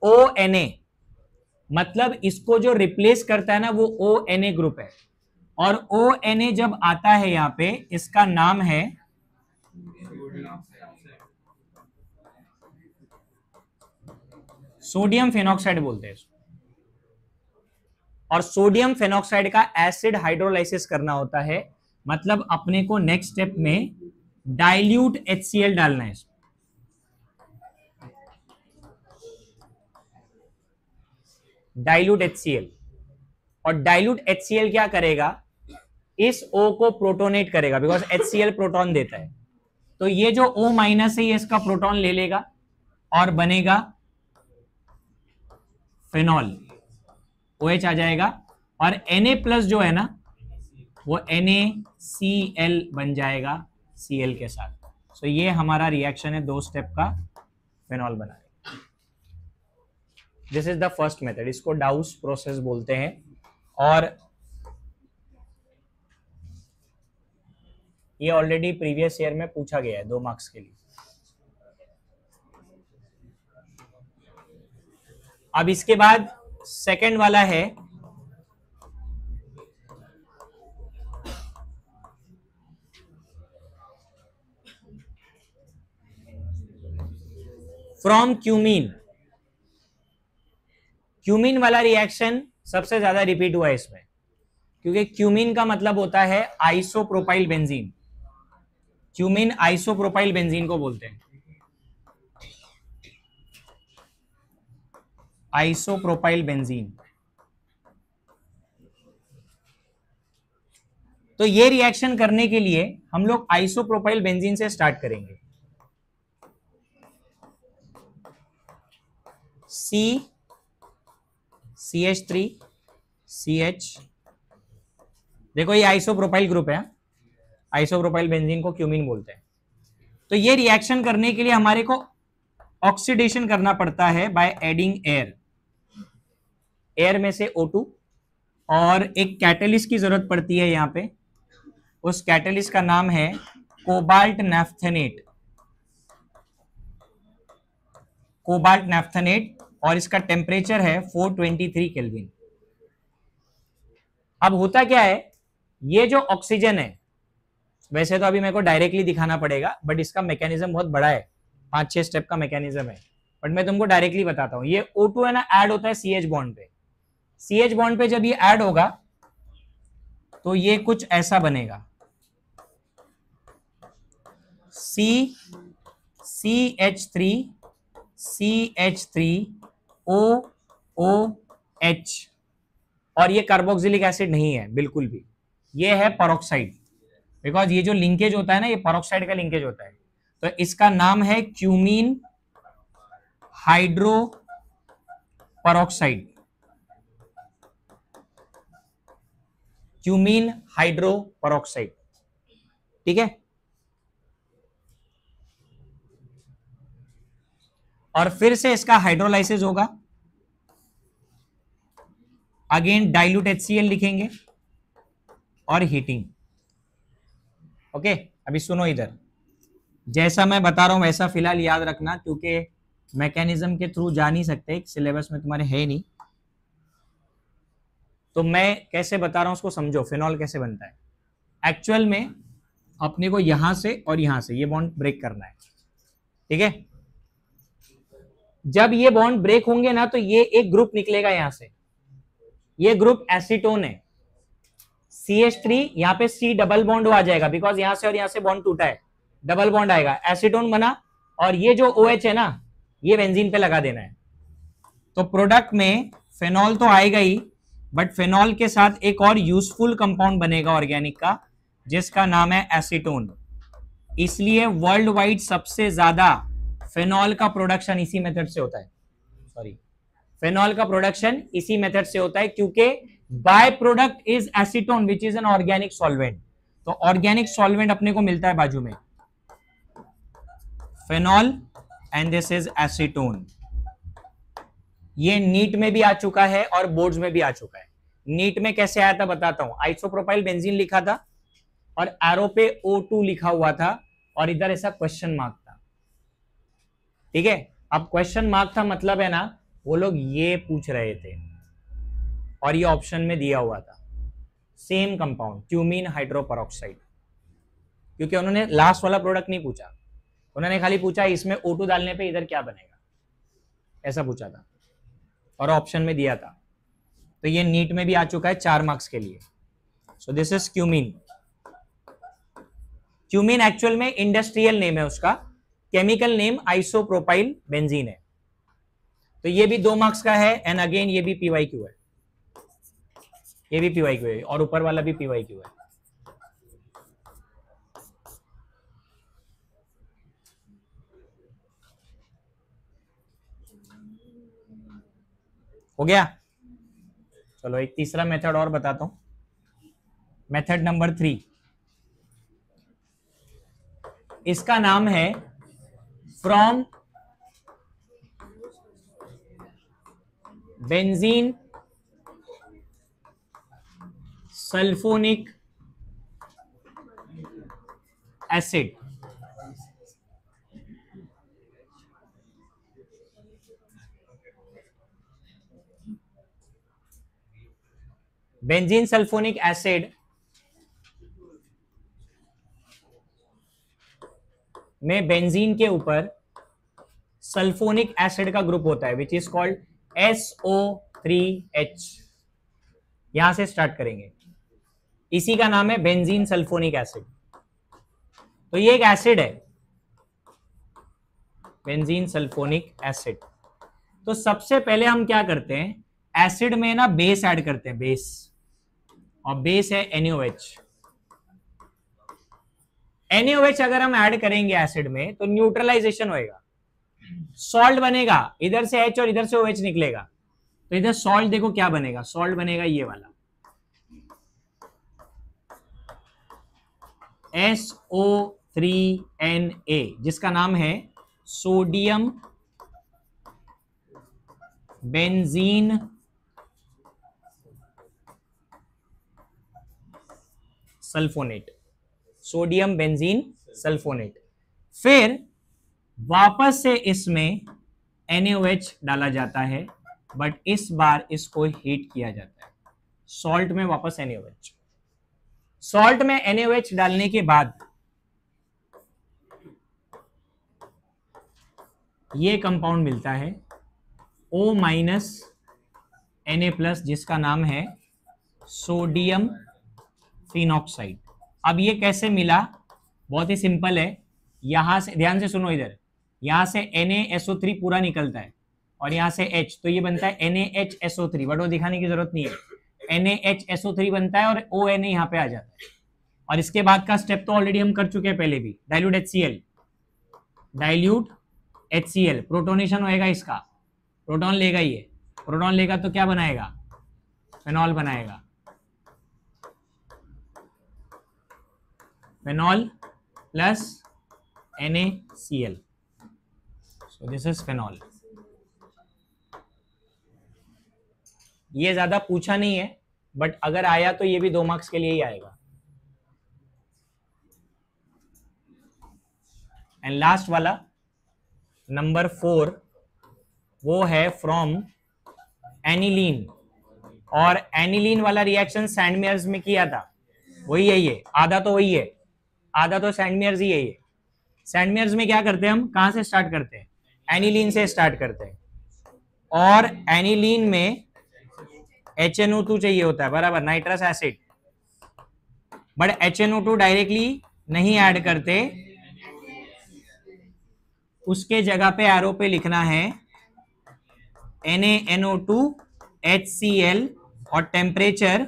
ONA, मतलब इसको जो रिप्लेस करता है ना वो ONA ग्रुप है. और ONA जब आता है यहां पे, इसका नाम है सोडियम फेनॉक्साइड बोलते हैं. और सोडियम फेनॉक्साइड का एसिड हाइड्रोलाइसिस करना होता है, मतलब अपने को नेक्स्ट स्टेप में डाइल्यूट HCl डालना है. Dilute HCl. और डाइल्यूट HCl क्या करेगा, इस O को प्रोटोनेट करेगा बिकॉज HCl प्रोटॉन देता है. तो ये जो O माइनस है ये इसका प्रोटॉन ले लेगा और बनेगा फेनॉल. OH आ जाएगा और Na प्लस जो है ना वो NaCl बन जाएगा Cl के साथ. तो ये हमारा रिएक्शन है 2 स्टेप का फेनॉल बनाने. This is the first method, इसको डाउस प्रोसेस बोलते हैं. और ये ऑलरेडी प्रीवियस ईयर में पूछा गया है 2 मार्क्स के लिए. अब इसके बाद सेकंड वाला है फ्रॉम क्यूमीन. क्यूमीन वाला रिएक्शन सबसे ज्यादा रिपीट हुआ है इसमें, क्योंकि क्यूमीन का मतलब होता है isopropyl benzene. Cumene isopropyl benzene को बोलते हैं, आइसोप्रोपाइल बेंजीन। तो ये रिएक्शन करने के लिए हम लोग आइसोप्रोपाइल बेंजीन से स्टार्ट करेंगे। CH3 CH, देखो ये आइसोप्रोपाइल ग्रुप है, आइसोप्रोपाइल बेंजीन को क्यूमीन बोलते हैं। तो ये रिएक्शन करने के लिए हमारे को ऑक्सीडेशन करना पड़ता है बाय एडिंग एयर, एयर में से O2, और एक कैटलिस्ट की जरूरत पड़ती है यहां पे। उस कैटलिस्ट का नाम है कोबाल्ट नैफ्थेनेट, कोबाल्ट नैफ्थेनेट, और इसका टेम्परेचर है 423 केल्विन। अब होता क्या है, ये जो ऑक्सीजन है, वैसे तो अभी मेरे को डायरेक्टली दिखाना पड़ेगा, बट इसका मैकेनिज्म बहुत बड़ा है, 5-6 स्टेप का मैकेनिज्म है, बट मैं तुमको डायरेक्टली बताता हूं। ये O2 है ना, ऐड होता है CH बॉन्ड पे। CH बॉन्ड पे जब ये ऐड होगा तो ये कुछ ऐसा बनेगा, CH3OOH, और ये कार्बोक्सिलिक एसिड नहीं है बिल्कुल भी, ये है पेरोक्साइड, बिकॉज ये जो लिंकेज होता है ना, ये पेरोक्साइड का लिंकेज होता है। तो इसका नाम है cumene hydro peroxide, cumene hydro peroxide, ठीक है। और फिर से इसका हाइड्रोलाइसिस होगा, अगेन डाइल्यूट HCl लिखेंगे और हीटिंग। ओके, अभी सुनो इधर, जैसा मैं बता रहा हूं वैसा फिलहाल याद रखना, क्योंकि मैकेनिज्म के थ्रू जा नहीं सकते, सिलेबस में तुम्हारे है नहीं, तो मैं कैसे बता रहा हूं उसको समझो। फिनॉल कैसे बनता है, एक्चुअल में अपने को यहां से और यहां से ये बॉन्ड ब्रेक करना है, ठीक है। जब ये बॉन्ड ब्रेक होंगे ना, तो ये एक ग्रुप निकलेगा यहां से, ये ग्रुप एसीटोन है, CH3, यहां पे C डबल बॉन्ड आ जाएगा, बिकॉज यहां से और यहां से बॉन्ड टूटा है, डबल बॉन्ड आएगा, एसीटोन बना, और ये जो OH है ना, ये बेंजीन पे लगा देना है। तो प्रोडक्ट में फेनॉल तो आएगा ही, बट फेनॉल के साथ एक और यूजफुल कंपाउंड बनेगा ऑर्गेनिक का, जिसका नाम है एसीटोन। इसलिए वर्ल्ड वाइड सबसे ज्यादा फेनॉल का प्रोडक्शन इसी मेथड से होता है, सॉरी, फेनॉल का प्रोडक्शन इसी मेथड से होता है, क्योंकि by product is acetone which is an organic solvent. तो ऑर्गेनिक सॉल्वेंट अपने को मिलता है बाजू में, phenol, and this is acetone. ये नीट में भी आ चुका है और बोर्ड्स में भी आ चुका है। नीट में कैसे आया था बताता हूं, आइसोप्रोपाइल बेंजीन लिखा था और एरो पे O2 लिखा हुआ था, और इधर ऐसा क्वेश्चन मार्क था, ठीक है। अब क्वेश्चन मार्क था मतलब है ना, वो लोग ये पूछ रहे थे और ये ऑप्शन में दिया हुआ था, सेम कंपाउंड क्यूमीन हाइड्रोपेरोक्साइड, क्योंकि उन्होंने लास्ट वाला प्रोडक्ट नहीं पूछा, उन्होंने खाली पूछा इसमें O2 डालने पे इधर क्या बनेगा, ऐसा पूछा था, और ऑप्शन में दिया था। तो ये नीट में भी आ चुका है 4 मार्क्स के लिए। So this is cumene. Cumene actual में इंडस्ट्रियल नेम है उसका, केमिकल नेम आइसोप्रोपाइल बेंजीन है। तो ये भी 2 मार्क्स का है, एंड अगेन ये भी PYQ है, ये भी PYQ है, और ऊपर वाला भी PYQ है। हो गया। चलो एक तीसरा मेथड और बताता हूं, मेथड नंबर 3, इसका नाम है from benzene sulphonic acid. Benzene sulphonic acid में बेंजीन के ऊपर सल्फोनिक एसिड का ग्रुप होता है, which is called SO 3H, यहां से स्टार्ट करेंगे। इसी का नाम है बेंजीन सल्फोनिक एसिड। तो ये एक एसिड है, बेंजीन सल्फोनिक एसिड। तो सबसे पहले हम क्या करते हैं, एसिड में ना बेस ऐड करते हैं, बेस, और बेस है NaOH। NaOH अगर हम ऐड करेंगे एसिड में तो न्यूट्रलाइजेशन होएगा, सॉल्ट बनेगा, इधर से H और इधर से OH निकलेगा, तो इधर सॉल्ट देखो क्या बनेगा, सॉल्ट बनेगा ये वाला SO3Na, जिसका नाम है sodium benzene sulphonate, sodium benzene sulphonate. फिर वापस से इसमें NaOH डाला जाता है, बट इस बार इसको हीट किया जाता है, सॉल्ट में वापस NaOH। सॉल्ट में NaOH डालने के बाद ये कंपाउंड मिलता है O- Na+, जिसका नाम है सोडियम फिनॉक्साइड। अब ये कैसे मिला, बहुत ही सिंपल है, यहां से ध्यान से सुनो, इधर यहां से NaSO3 पूरा निकलता है और यहां से H, तो ये बनता है NaHSO3, बट वो दिखाने की जरूरत नहीं है, NaHSO3 बनता है और ONA यहां पे आ जाता है। और इसके बाद का स्टेप तो ऑलरेडी हम कर चुके हैं पहले भी, डाइल्यूट HCl, प्रोटोनेशन होएगा इसका, प्रोटॉन लेगा, ये प्रोटॉन लेगा तो क्या बनाएगा, फेनॉल बनाएगा, phenol plus NaCl, so this is phenol. ये ज्यादा पूछा नहीं है, बट अगर आया तो ये भी 2 मार्क्स के लिए ही आएगा। एंड लास्ट वाला नंबर 4, वो है फ्रॉम एनिलीन। और एनिलीन वाला रिएक्शन सैंडमेयर्स में किया था, वही है ये, आधा तो वही है, आधा तो सैंडमेयर्स ही है ये। सैंडमेयर्स में क्या करते हैं हम, कहां से स्टार्ट करते हैं, एनिलीन से स्टार्ट करते हैं, और एनिलीन में HNO2 चाहिए होता है, बराबर, nitrous acid, but HNO2 directly नहीं ऐड करते, उसके जगह पे एरो पे लिखना है NaNO2 HCl और टेम्परेचर,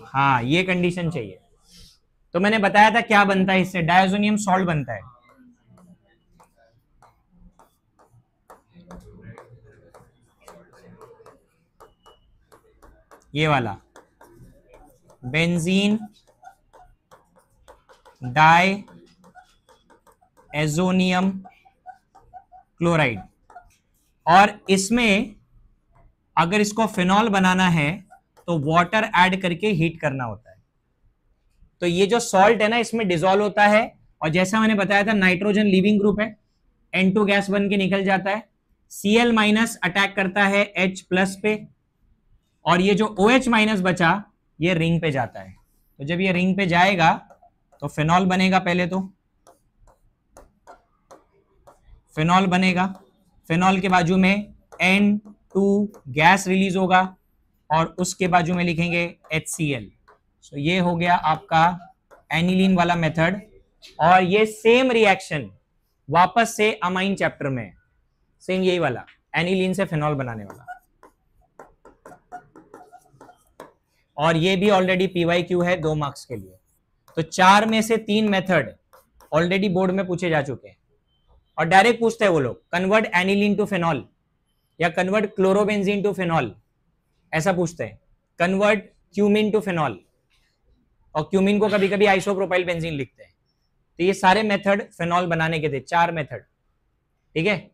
हाँ ये कंडीशन चाहिए। तो मैंने बताया था क्या बनता है इससे, डायजोनियम सॉल्ट बनता है। ये वाला बेंजीन डाई एजोनियम क्लोराइड। और इसमें अगर इसको फिनॉल बनाना है तो वाटर ऐड करके हीट करना होता है। तो ये जो सॉल्ट है ना, इसमें डिसॉल्व होता है, और जैसा मैंने बताया था नाइट्रोजन लीविंग ग्रुप है, N2 गैस बन के निकल जाता है, Cl- अटैक करता है H+ पे, और ये जो OH- बचा ये रिंग पे जाता है। तो जब ये रिंग पे जाएगा तो फिनॉल बनेगा, पहले तो फिनॉल बनेगा, फिनॉल के बाजू में N2 गैस रिलीज होगा, और उसके बाजू में लिखेंगे HCl। सो ये हो गया आपका एनिलीन वाला मेथड। और ये सेम रिएक्शन वापस से अमाइन चैप्टर में, सेम यही वाला एनिलीन से फिनॉल बनाने वाला, और ये भी ऑलरेडी PYQ है 2 मार्क्स के लिए। तो 4 में से 3 मेथड ऑलरेडी बोर्ड में पूछे जा चुके हैं, और डायरेक्ट पूछते हैं वो लोग, कन्वर्ट एनिलीन टू फेनॉल या कन्वर्ट क्लोरोबेंजीन टू फेनॉल, ऐसा पूछते हैं, कन्वर्ट क्यूमिन टू फेनॉल, और क्यूमिन को कभी कभी आइसोप्रोपाइल बेंजीन लिखते हैं। तो ये सारे मेथड फेनॉल बनाने के थे, 4 मेथड, ठीक है।